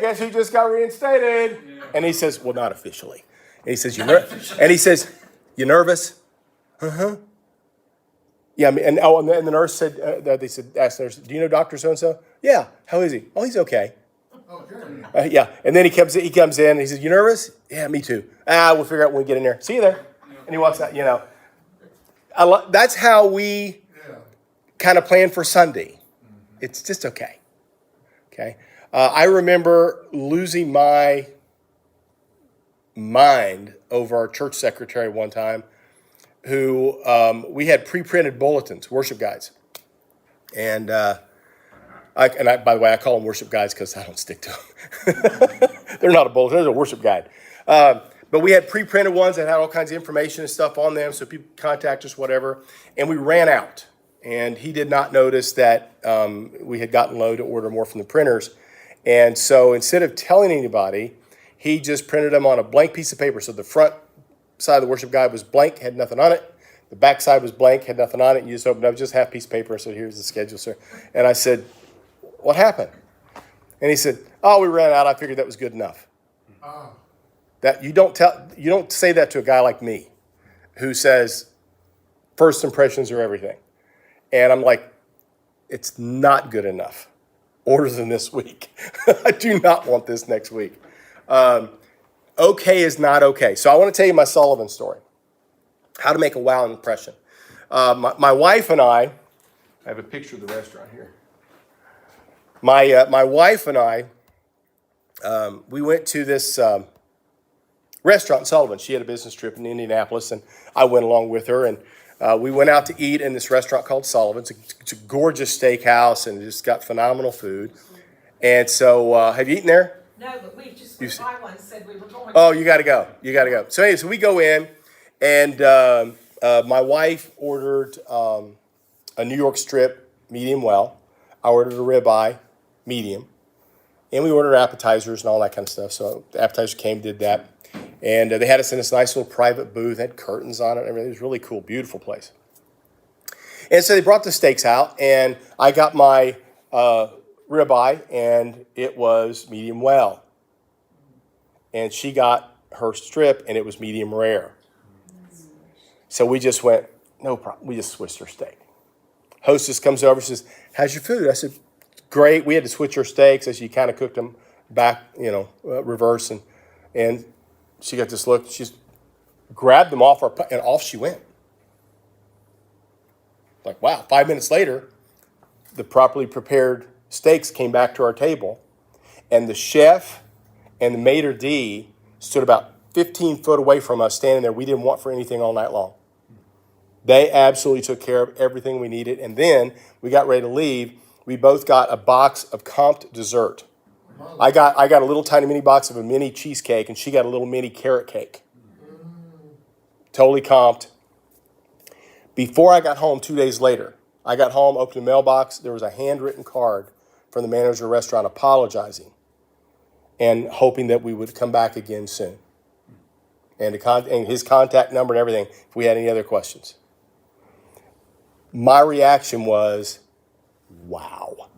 guess who just got reinstated?" And he says, "Well, not officially." And he says, "You nervous?" Uh-huh. Yeah, and the nurse said, asked the nurse, "Do you know Dr. So-and-so?" "Yeah." "How is he?" "Oh, he's okay." Okay. Yeah, and then he comes in and he says, "You nervous?" "Yeah, me too." We'll figure out when we get in there. See you there. And he walks out, that's how we kind of plan for Sunday. It's just okay. Okay. I remember losing my mind over our church secretary one time who we had pre-printed bulletins, worship guides. And by the way, I call them worship guides because I don't stick to them. They're not a bulletin, they're a worship guide. But we had pre-printed ones that had all kinds of information and stuff on them, so people could contact us, whatever. And we ran out. And he did not notice that we had gotten low to order more from the printers. And so instead of telling anybody, he just printed them on a blank piece of paper. So the front side of the worship guide was blank, had nothing on it. The back side was blank, had nothing on it. And you just opened up just half piece of paper and said, "Here's the schedule, sir." And I said, "What happened?" And he said, "Oh, we ran out. I figured that was good enough." That you don't say that to a guy like me, who says first impressions are everything. And I'm like, it's not good enough. Order them this week. I do not want this next week. Okay is not okay. So I want to tell you my Sullivan story. How to make a wow impression. My wife and I have a picture of the restaurant here. My wife and I, we went to this restaurant in Sullivan. She had a business trip in Indianapolis, and I went along with her. And we went out to eat in this restaurant called Sullivan's. It's a gorgeous steakhouse, and it's got phenomenal food. And so, have you eaten there? No, but we just went by one, said we were going. Oh, you got to go. You got to go. So anyway, so we go in, and my wife ordered a New York strip, medium well. I ordered a ribeye, medium. And we ordered appetizers and all that kind of stuff. So the appetizer came, did that. And they had us in this nice little private booth, had curtains on it and everything. It was really cool, beautiful place. And so they brought the steaks out, and I got my ribeye, and it was medium well. And she got her strip, and it was medium rare. So we just went, no problem. We just switched her steak. Hostess comes over and says, how's your food? I said, great. We had to switch her steaks as she kind of cooked them back, reverse. And she got this look. She grabbed them off and off she went. Like, wow. 5 minutes later, the properly prepared steaks came back to our table. And the chef and the maitre d' stood about 15 foot away from us, standing there. We didn't want for anything all night long. They absolutely took care of everything we needed. And then we got ready to leave. We both got a box of comped dessert. I got a little tiny mini box of a mini cheesecake, and she got a little mini carrot cake. Totally comped. Before I got home 2 days later, I got home, opened the mailbox. There was a handwritten card from the manager of the restaurant apologizing and hoping that we would come back again soon. And his contact number and everything if we had any other questions. My reaction was, wow.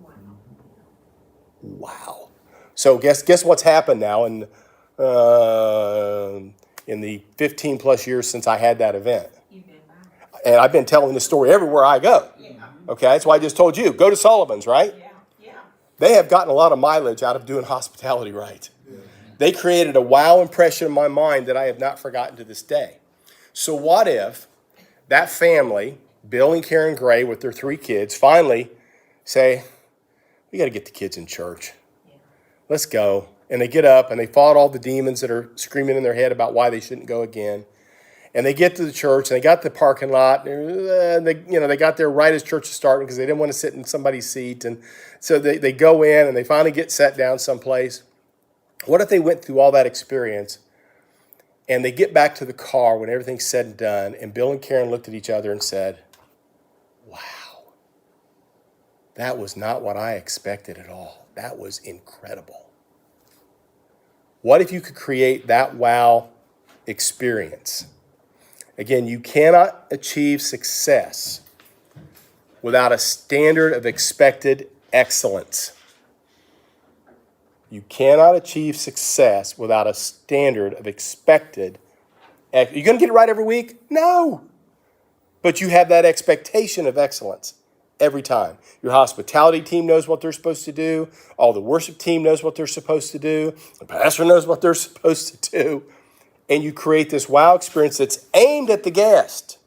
Wow. So guess what's happened now in the 15 plus years since I had that event. You've been back. And I've been telling this story everywhere I go. Yeah, Okay, that's why I just told you, go to Sullivan's, right? yeah. They have gotten a lot of mileage out of doing hospitality right. They created a wow impression in my mind that I have not forgotten to this day. So what if that family, Bill and Karen Gray with their 3 kids, finally say, we got to get the kids in church. Let's go. And they get up and they fought all the demons that are screaming in their head about why they shouldn't go again. And they get to the church and they got the parking lot and they got there right as church is starting because they didn't want to sit in somebody's seat. And so they go in and they finally get sat down someplace. What if they went through all that experience and they get back to the car when everything's said and done and Bill and Karen looked at each other and said, wow, that was not what I expected at all. That was incredible. What if you could create that wow experience? Again, you cannot achieve success without a standard of expected excellence. You cannot achieve success without a standard of expected excellence. Are you going to get it right every week? No. But you have that expectation of excellence every time. Your hospitality team knows what they're supposed to do. All the worship team knows what they're supposed to do. The pastor knows what they're supposed to do. And you create this wow experience that's aimed at the guest,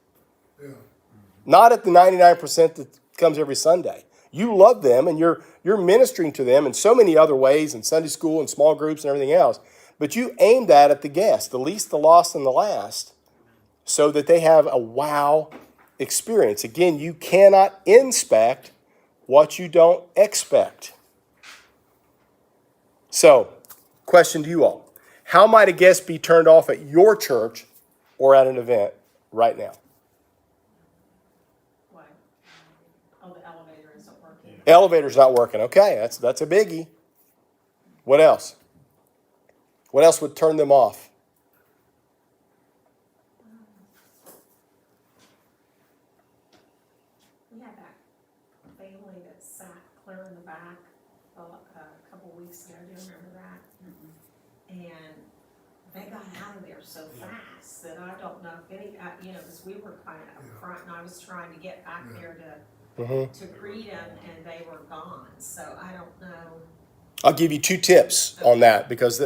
not at the 99% that comes every Sunday. You love them and you're ministering to them in so many other ways in Sunday school and small groups and everything else. But you aim that at the guest, the least, the lost, and the last, so that they have a wow experience. Again, you cannot inspect what you don't expect. So, question to you all. How might a guest be turned off at your church or at an event right now? What? Oh, the elevator isn't working. Elevator's not working. Okay, that's a biggie. What else? What else would turn them off? We had that family that sat clear in the back a couple weeks ago. Do you remember that? And they got out of there so fast that I don't know if any, because we were kind of up front and I was trying to get back there to greet them and they were gone. So I don't know. I'll give you 2 tips on that because,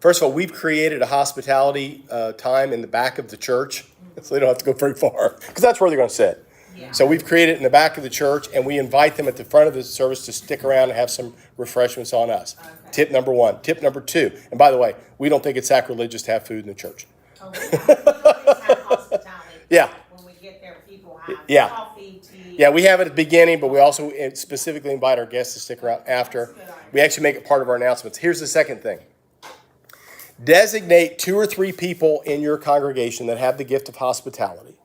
first of all, we've created a hospitality time in the back of the church, so they don't have to go very far because that's where they're going to sit. Yeah. So we've created it in the back of the church, and we invite them at the front of the service to stick around and have some refreshments on us. Okay. Tip number 1. Tip number 2, and by the way, we don't think it's sacrilegious to have food in the church. Oh, we always have hospitality. Yeah. When we get there, people have Yeah. coffee, tea. Yeah, we have it at the beginning, but we also specifically invite our guests to stick around after. That's a good idea. We actually make it part of our announcements. Here's the second thing. Designate 2 or 3 people in your congregation that have the gift of hospitality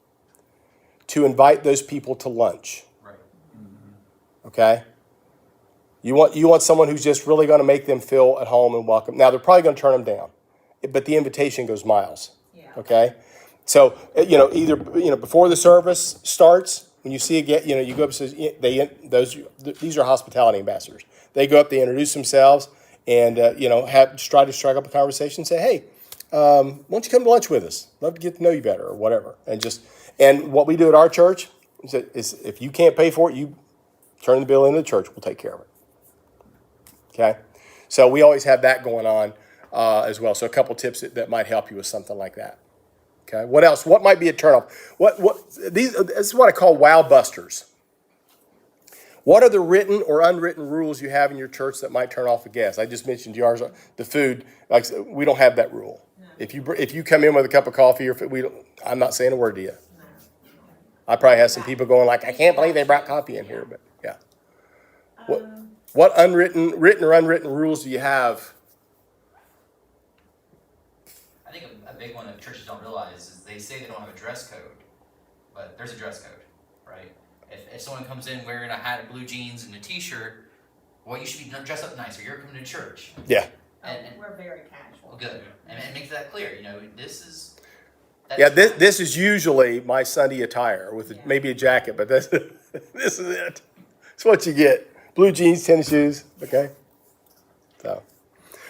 to invite those people to lunch. Right. Okay? You want someone who's just really going to make them feel at home and welcome. Now, they're probably going to turn them down, but the invitation goes miles. Yeah. Okay? So, either before the service starts, when you see a guest, you go up and say, these are hospitality ambassadors. They go up, they introduce themselves, and try to strike up a conversation and say, hey, why don't you come to lunch with us? Love to get to know you better or whatever. And what we do at our church is if you can't pay for it, you turn the bill into the church. We'll take care of it. Okay? So we always have that going on as well. So a couple tips that might help you with something like that. Okay? What else? What might be a turnoff? This is what I call wow busters. What are the written or unwritten rules you have in your church that might turn off a guest? I just mentioned yours, the food. Like we don't have that rule. No. If you come in with a cup of coffee or I'm not saying a word to you. No. I probably have some people going like, I can't believe they brought coffee in here, but yeah. What written or unwritten rules do you have? I think a big one that churches don't realize is they say they don't have a dress code, but there's a dress code, right? If someone comes in wearing a hat and blue jeans and a t-shirt, well, you should be dressed up nice or you're coming to church. Yeah. And we're very casual. Well, good. And make that clear. This is... This is usually my Sunday attire with maybe a jacket, but this is it. It's what you get. Blue jeans, tennis shoes, okay? So,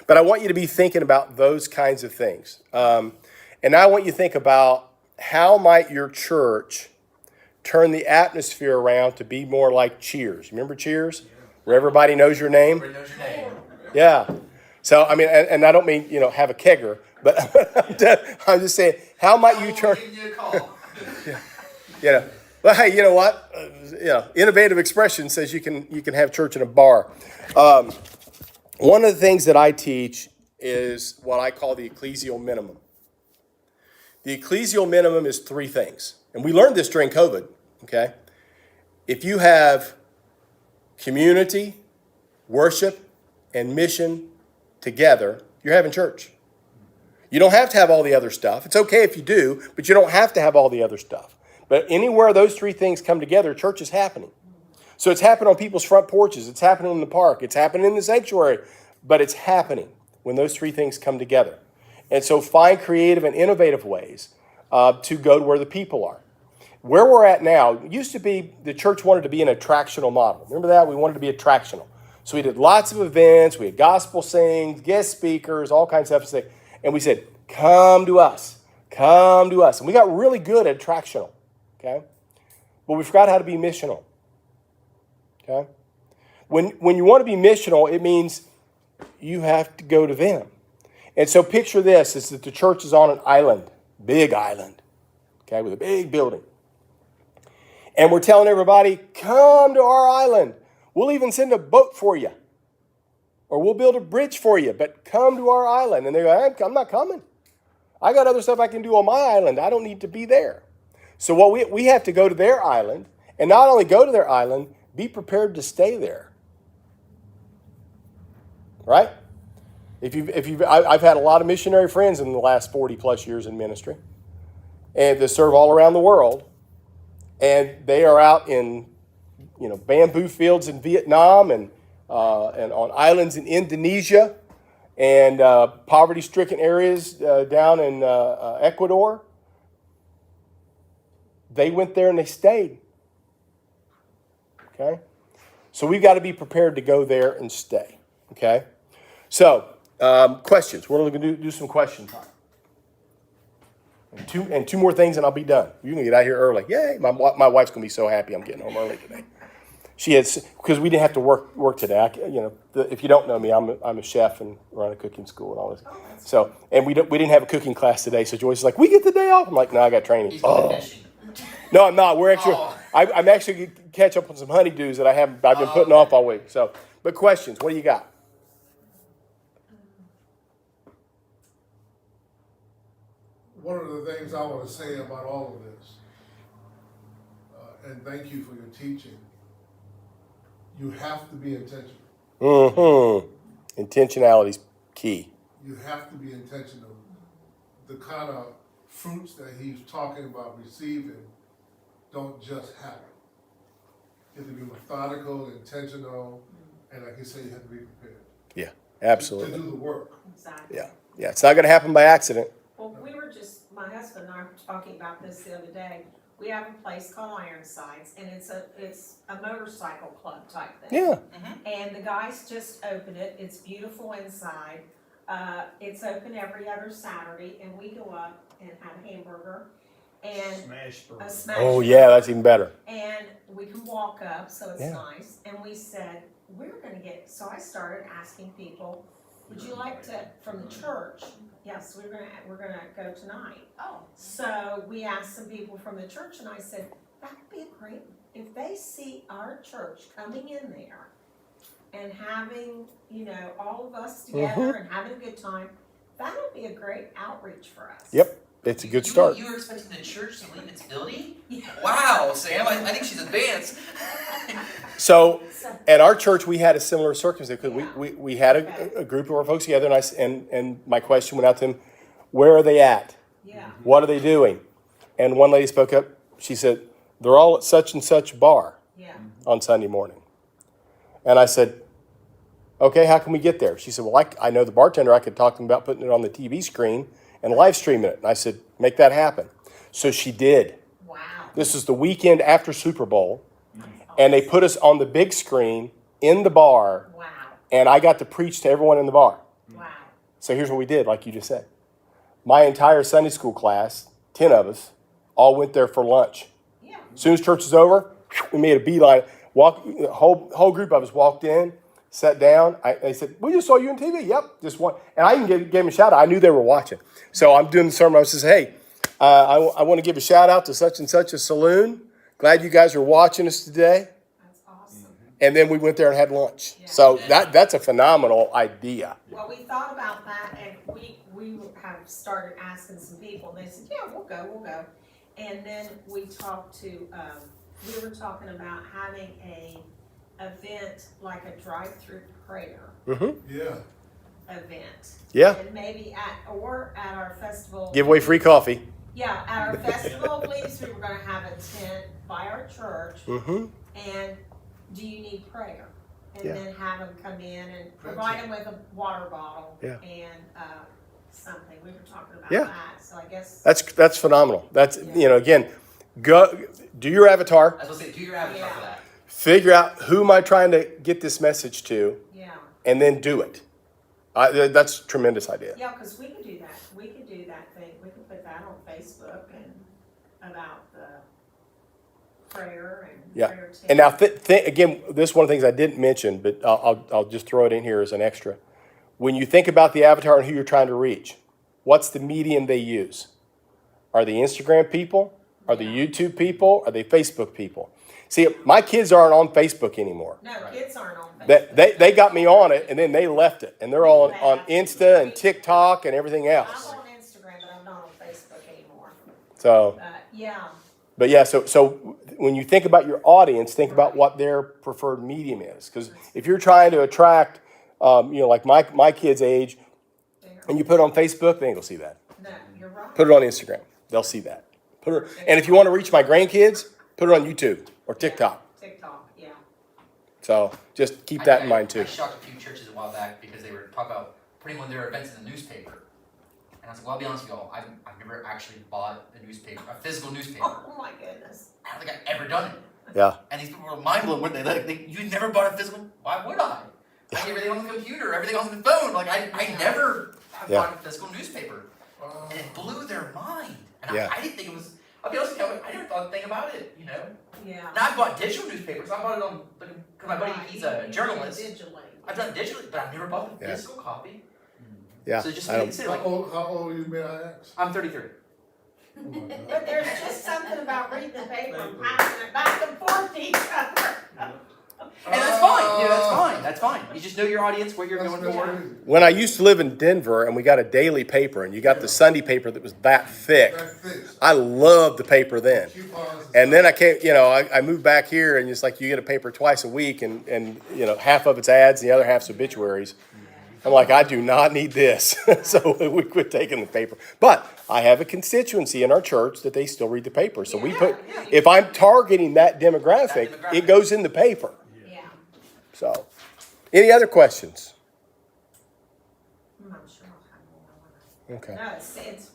but I want you to be thinking about those kinds of things. And I want you to think about how might your church turn the atmosphere around to be more like Cheers. Remember Cheers? Where everybody knows your name? Everybody knows your name. Yeah. So, I mean, and I don't mean, have a kegger, but I'm just saying, how might you turn... Give you a call. Well, hey, you know what? Innovative expression says you can have church in a bar. One of the things that I teach is what I call the ecclesial minimum. The ecclesial minimum is 3 things. And we learned this during COVID, okay? If you have community, worship, and mission together, you're having church. You don't have to have all the other stuff. It's okay if you do, but you don't have to have all the other stuff. But anywhere those 3 things come together, church is happening. So it's happening on people's front porches. It's happening in the park. It's happening in the sanctuary. But it's happening when those 3 things come together. And so find creative and innovative ways to go to where the people are. Where we're at now, it used to be the church wanted to be an attractional model. Remember that? We wanted to be attractional. So we did lots of events. We had gospel sings, guest speakers, all kinds of stuff. And we said, come to us. Come to us. And we got really good at attractional. Okay? But we forgot how to be missional. Okay? When you want to be missional, it means you have to go to them. And so picture this, is that the church is on an island, big island, okay, with a big building. And we're telling everybody, come to our island. We'll even send a boat for you. Or we'll build a bridge for you, but come to our island. And they go, I'm not coming. I got other stuff I can do on my island. I don't need to be there. So what we have to go to their island, and not only go to their island, be prepared to stay there. Right? I've had a lot of missionary friends in the last 40 plus years in ministry, and they serve all around the world, and they are out in, bamboo fields in Vietnam and on islands in Indonesia, and poverty-stricken areas down in Ecuador. They went there and they stayed. Okay? So we've got to be prepared to go there and stay. Okay? So, questions. We're going to do some question time. And 2 more things and I'll be done. You can get out here early. Yay! My wife's going to be so happy I'm getting home early today. She has, because we didn't have to work today. If you don't know me, I'm a chef and run a cooking school and all this. So, and we didn't have a cooking class today. So Joyce is like, we get the day off. I'm like, no, I got training. He's going fishing. No, I'm not. We're actually. I'm actually going to catch up on some honeydews that I've been putting off all week. So, but questions? What do you got? One of the things I want to say about all of this, and thank you for your teaching, you have to be intentional. Mm-hmm. Intentionality's key. You have to be intentional. The kind of fruits that he's talking about receiving don't just happen. You have to be methodical, intentional, and like you say, you have to be prepared. Yeah, absolutely. To do the work. Exactly. Yeah. It's not going to happen by accident. Well, my husband and I were talking about this the other day. We have a place called Ironsides, and it's a motorcycle club type thing. Yeah. And the guys just opened it. It's beautiful inside. it's open every other Saturday, and we go up and have a hamburger and Smash burger. a smash. Oh, yeah, that's even better. And we can walk up, so it's Yeah. nice. And we said, we're gonna get, so I started asking people, would you like to, from the church? Yes, we're gonna go tonight. Oh, So we asked some people from the church, and I said, that would be a great, if they see our church coming in there and having, you know, all of us together and having a good time, that would be a great outreach for us. Yep, it's a good start. You were expecting the church to leave its building? Yeah. Wow, Sam, I think she's advanced. So So, at our church, we had a similar circumstance because Yeah. we had a group of our folks together, and my question went out to them, where are they at? yeah, What are they doing? And one lady spoke up. She said, they're all at such and such bar yeah, on Sunday morning. And I said, okay, how can we get there? She said, well, I know the bartender. I could talk to him about putting it on the TV screen and live streaming it. And I said, make that happen. So she did. wow. This is the weekend after Super Bowl. And they put us on the big screen in the bar. Wow, And I got to preach to everyone in the bar. wow, So here's what we did, like you just said. My entire Sunday school class, 10 of us, all went there for lunch. yeah, As soon as church was over, we made a beeline. The whole group of us walked in, sat down. They said, we just saw you on TV. Yep, just one. And I even gave them a shout out. I knew they were watching. So I'm doing the sermon. I says, hey, I want to give a shout out to such and such a saloon. Glad you guys are watching us today. that's awesome. And then we went there and had lunch. Yeah. So that's a phenomenal idea. Well, we thought about that, and we have started asking some people, and they said, yeah, we'll go. And then we talked to, we were talking about having a event, like a drive-through prayer Yeah. event. Yeah. And maybe at our festival. Give away free coffee. Yeah, at our festival of leaves, we were gonna have a tent by our church, Mm-hmm. and do you need prayer? And Yeah. then have them come in and provide them with a water bottle Yeah. and, something, we were talking about Yeah. that, so I guess. That's phenomenal. That's, again, go do your avatar. I was gonna say, do your avatar for that. Figure out who am I trying to get this message to, Yeah, and then do it. That's a tremendous idea. yeah, cause we could do that thing, we could put that on Facebook and about the prayer and Yeah. prayer tent. And now, again, this is one of the things I didn't mention, but I'll just throw it in here as an extra. When you think about the avatar and who you're trying to reach, what's the medium they use? Are they Instagram people? Are they YouTube people? Are they Facebook people? See, my kids aren't on Facebook anymore. No, kids aren't on Facebook. They got me on it, and then they left it. And they're all on Insta and TikTok and everything I'm else. on Instagram, but I'm not on Facebook anymore, So, yeah, but yeah, so when you think about your audience, think about what their preferred medium is. Because if you're trying to attract, like my kids' age, there, and you put it on Facebook, they ain't gonna see that. no, you're right. Put it on Instagram, they'll see that. And if you want to reach my grandkids, put it on YouTube or TikTok. TikTok, yeah. So just keep that in mind I too. shocked a few churches a while back because they were talking about putting one of their events in the newspaper. And I was like, well, I'll be honest with y'all, I've never actually bought a newspaper, a physical newspaper. Oh my goodness. I don't think I've ever done it. Yeah, And these people were mind blown, weren't they? You never bought a physical? Why would I? I get everything on the computer, everything on the phone. Like I never have Yeah. bought a physical newspaper. And it blew their mind. And Yeah. I didn't think it was, I'll be honest with you, I never thought a thing about it, you know? Yeah. Now I bought digital newspapers, I bought it on, because my buddy, Right, he's a you journalist. Digitally. I've done it digitally, but I've never bought a Yeah. physical copy. yeah. So just I don't- consider, How like, old are you, may I ask? I'm 33. Oh my God. But there's just something about reading the paper and passing it back and forth to each other. And that's fine, that's fine. You just know your audience, where you're going That's for. crazy. When I used to live in Denver and we got a daily paper and you got the Sunday paper that was that thick, That fits. I loved the paper then. Coupons And then I came, I moved back here and it's like you get a paper twice a week and half of it's ads and the other half's obituaries. I'm like, I do not need this. So we quit taking the paper. But I have a constituency in our church that they still read the paper. So we put, if I'm targeting that demographic, it goes in the paper. Yeah. So, any other questions? I'm sure I'll have more. Okay. No, it's,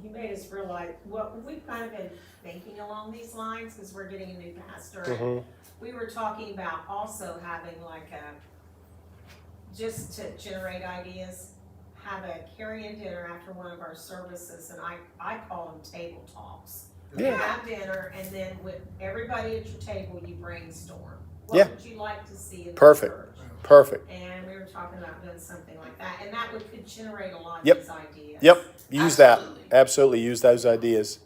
you made us realize, well, we've kind of been thinking along these lines because we're getting a new pastor. Mhm. We were talking about also having like just to generate ideas, have a carry-in dinner after one of our services, and I call them table talks. Yeah. Have dinner, and then with everybody at your table, you brainstorm. Yeah. What would you like to see in the Perfect. church? Perfect. And we were talking about doing something like that, and that could generate a lot of Yep. these ideas. Yep. Use that. Absolutely. Absolutely use those ideas.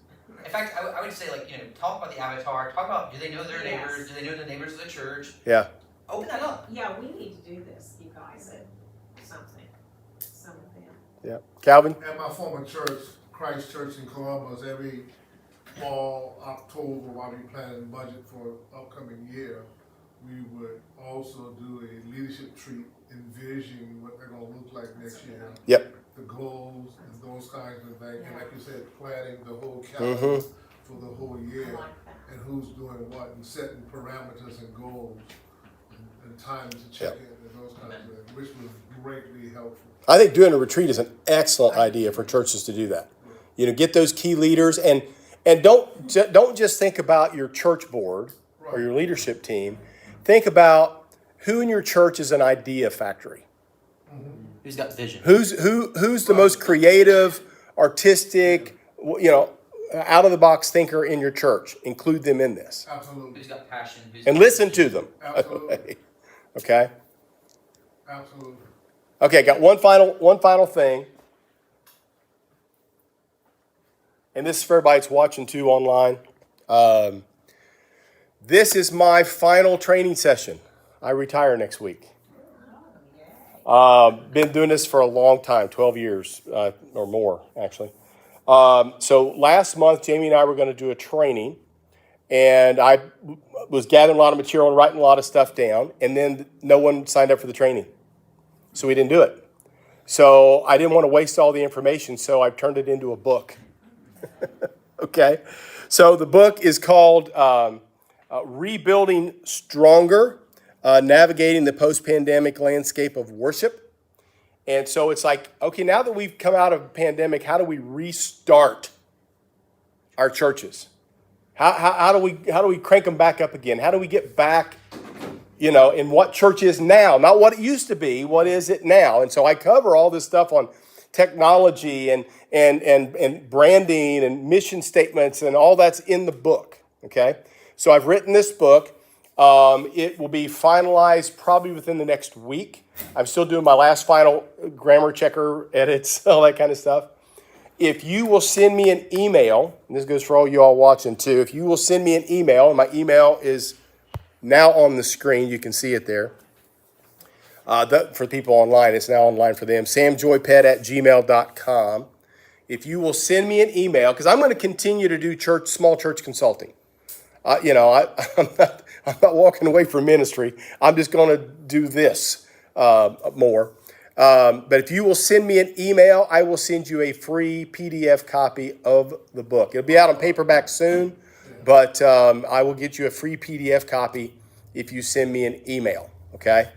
In fact, I would say, like, talk about the avatar. Talk about, do they know their Yes. neighbors? Do they know the neighbors of the church? Yeah. Open that up. Yeah, we need to do this, you guys, at something, some of them. Yeah. Calvin? At my former church, Christ Church in Columbus, every fall, October, while we planning budget for upcoming year, we would also do a leadership treat envisioning what they're gonna look like next year. Yep. The goals and those kinds of things, and like you said, planning the whole calendar for the whole I year, like that. and who's doing what, and setting parameters and goals, and times to check in, and those kinds of things, which was greatly helpful. I think doing a retreat is an excellent idea for churches to do that. Get those key leaders and don't just think about your church board or your leadership team. Think about who in your church is an idea factory. Who's got vision? Who's the most creative, artistic, out of the box thinker in your church? Include them in this Absolutely, Who's got passion? Who's and got listen vision? to them. absolutely, Okay. absolutely. Okay. Got one final thing, and this is for everybody that's watching too online. This is my final training session. I retire next week. Been doing this for a long time, 12 years or more, actually. So last month, Jamie and I were going to do a training, and I was gathering a lot of material and writing a lot of stuff down, and then no one signed up for the training. So we didn't do it. So I didn't want to waste all the information, so I've turned it into a book. Okay? So the book is called Rebuilding Stronger, Navigating the Post-Pandemic Landscape of Worship. And so it's like, okay, now that we've come out of a pandemic, how do we restart our churches? How do we crank them back up again? How do we get back, in what church is now? Not what it used to be, what is it now? And so I cover all this stuff on technology and branding and mission statements, and all that's in the book, okay? So I've written this book. It will be finalized probably within the next week. I'm still doing my last final grammar checker edits, all that kind of stuff. If you will send me an email, and this goes for all you all watching too, if you will send me an email, and my email is now on the screen, you can see it there. For people online, it's now online for them, samjoypet@gmail.com. If you will send me an email, because I'm going to continue to do small church consulting. I'm not walking away from ministry. I'm just going to do this more. But if you will send me an email, I will send you a free PDF copy of the book. It'll be out on paperback soon, but I will get you a free PDF copy if you send me an email. Okay.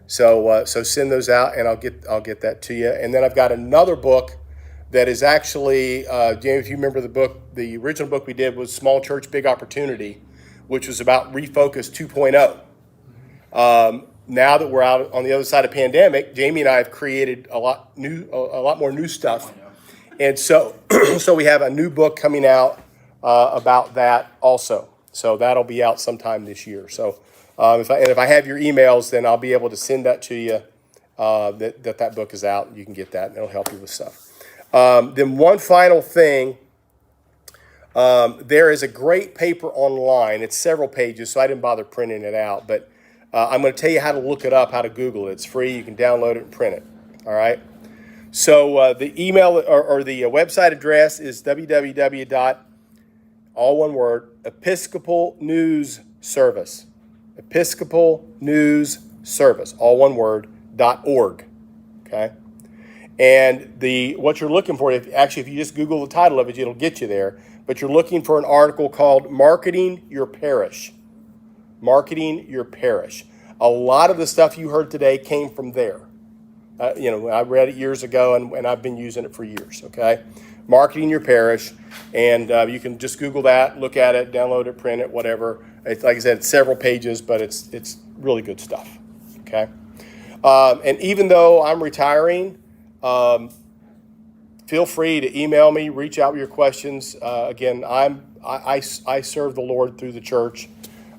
So send those out, and I'll get that to you. And then I've got another book that is actually, James, if you remember the book, the original book we did was Small Church, Big Opportunity, which was about Refocus 2.0. Now that we're out on the other side of pandemic, Jamie and I have created a lot more new stuff. And so we have a new book coming out about that also. So that'll be out sometime this year. So if I have your emails, then I'll be able to send that to you, that book is out, and you can get that, and it'll help you with stuff. Then one final thing, there is a great paper online. It's several pages, so I didn't bother printing it out, but I'm going to tell you how to look it up, how to Google it. It's free. You can download it and print it. All right? So the email or the website address is all one word, Episcopal News Service. Episcopal News Service, all one word, .org. Okay? And what you're looking for, if you just Google the title of it, it'll get you there. But you're looking for an article called Marketing Your Parish. Marketing Your Parish. A lot of the stuff you heard today came from there. I read it years ago, and I've been using it for years, okay? Marketing Your Parish. And you can just Google that, look at it, download it, print it, whatever. It's, like I said, it's several pages, but it's really good stuff, okay? And even though I'm retiring, feel free to email me, reach out with your questions. Again, I serve the Lord through the church,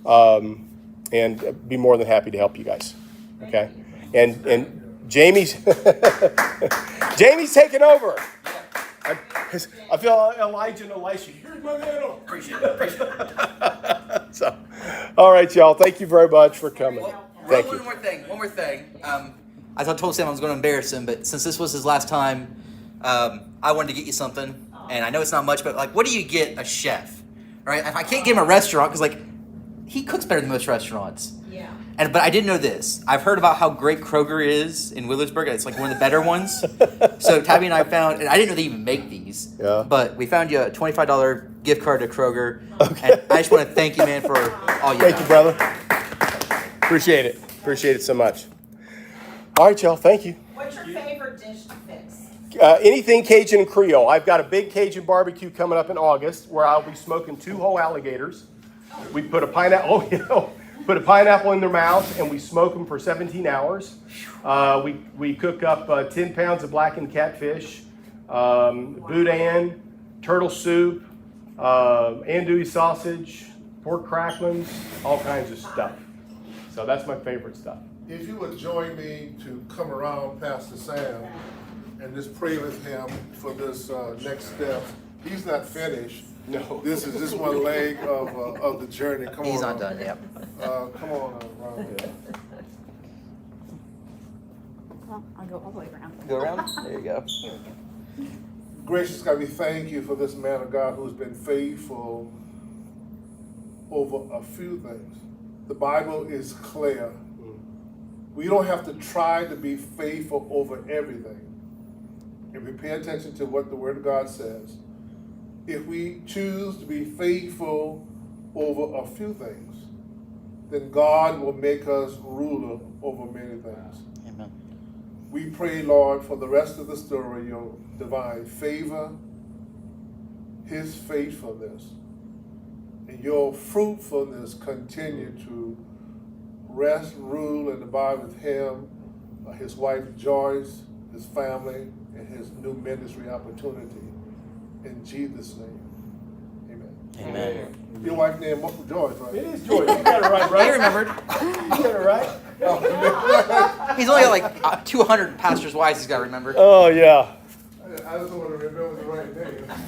and be more than happy to help you guys. Okay, and Jamie's Jamie's taking over. I feel Elijah and Elisha. Here's my mantle. Appreciate it. So, all right, y'all. Thank you very much for coming. Thank you. One more thing. I told Sam I was going to embarrass him, but since this was his last time, I wanted to get you something. And I know it's not much, but like, what do you get a chef, right? I can't get him a restaurant because like he cooks better than most restaurants. Yeah. But I didn't know this. I've heard about how great Kroger is in Willersburg. It's like one of the better ones. So Tabby and I found, and I didn't know they even make these. Yeah. But we found you a $25 gift card to Kroger. Okay. And I just want to thank you, man, for all you Thank you, brother. Appreciate it. Appreciate it so much. All right, y'all. Thank you. What's your favorite dish to fix? Anything Cajun and Creole. I've got a big Cajun barbecue coming up in August where I'll be smoking 2 whole alligators. We put a pineapple. Put a pineapple in their mouth and we smoke them for 17 hours. We cook up 10 pounds of blackened catfish, boudin, turtle soup, andouille sausage, pork cracklings, all kinds of stuff. So that's my favorite stuff. If you would join me to come around Pastor Sam and just pray with him for this next step. He's not finished. No. This is just one leg of the journey. Come He's on. not done yet. Come on, Ron. Well, I'll go all the way around. Go around? There you go. Gracious God, we thank you for this man of God who's been faithful over a few things. The Bible is clear. We don't have to try to be faithful over everything. If we pay attention to what the Word of God says, if we choose to be faithful over a few things, then God will make us ruler over many things. Amen. We pray, Lord, for the rest of the story, your divine favor, his faithfulness, and your fruitfulness continue to rest, rule, and abide with him, his wife Joyce, his family, and his new ministry opportunity. In Jesus' name, amen. Amen. Your wife named Joyce, right? It is Joy. You got it right, He brother. remembered. You got it right. He's only got like 200 pastors' wives he's got to remember. Oh, yeah. I just want to remember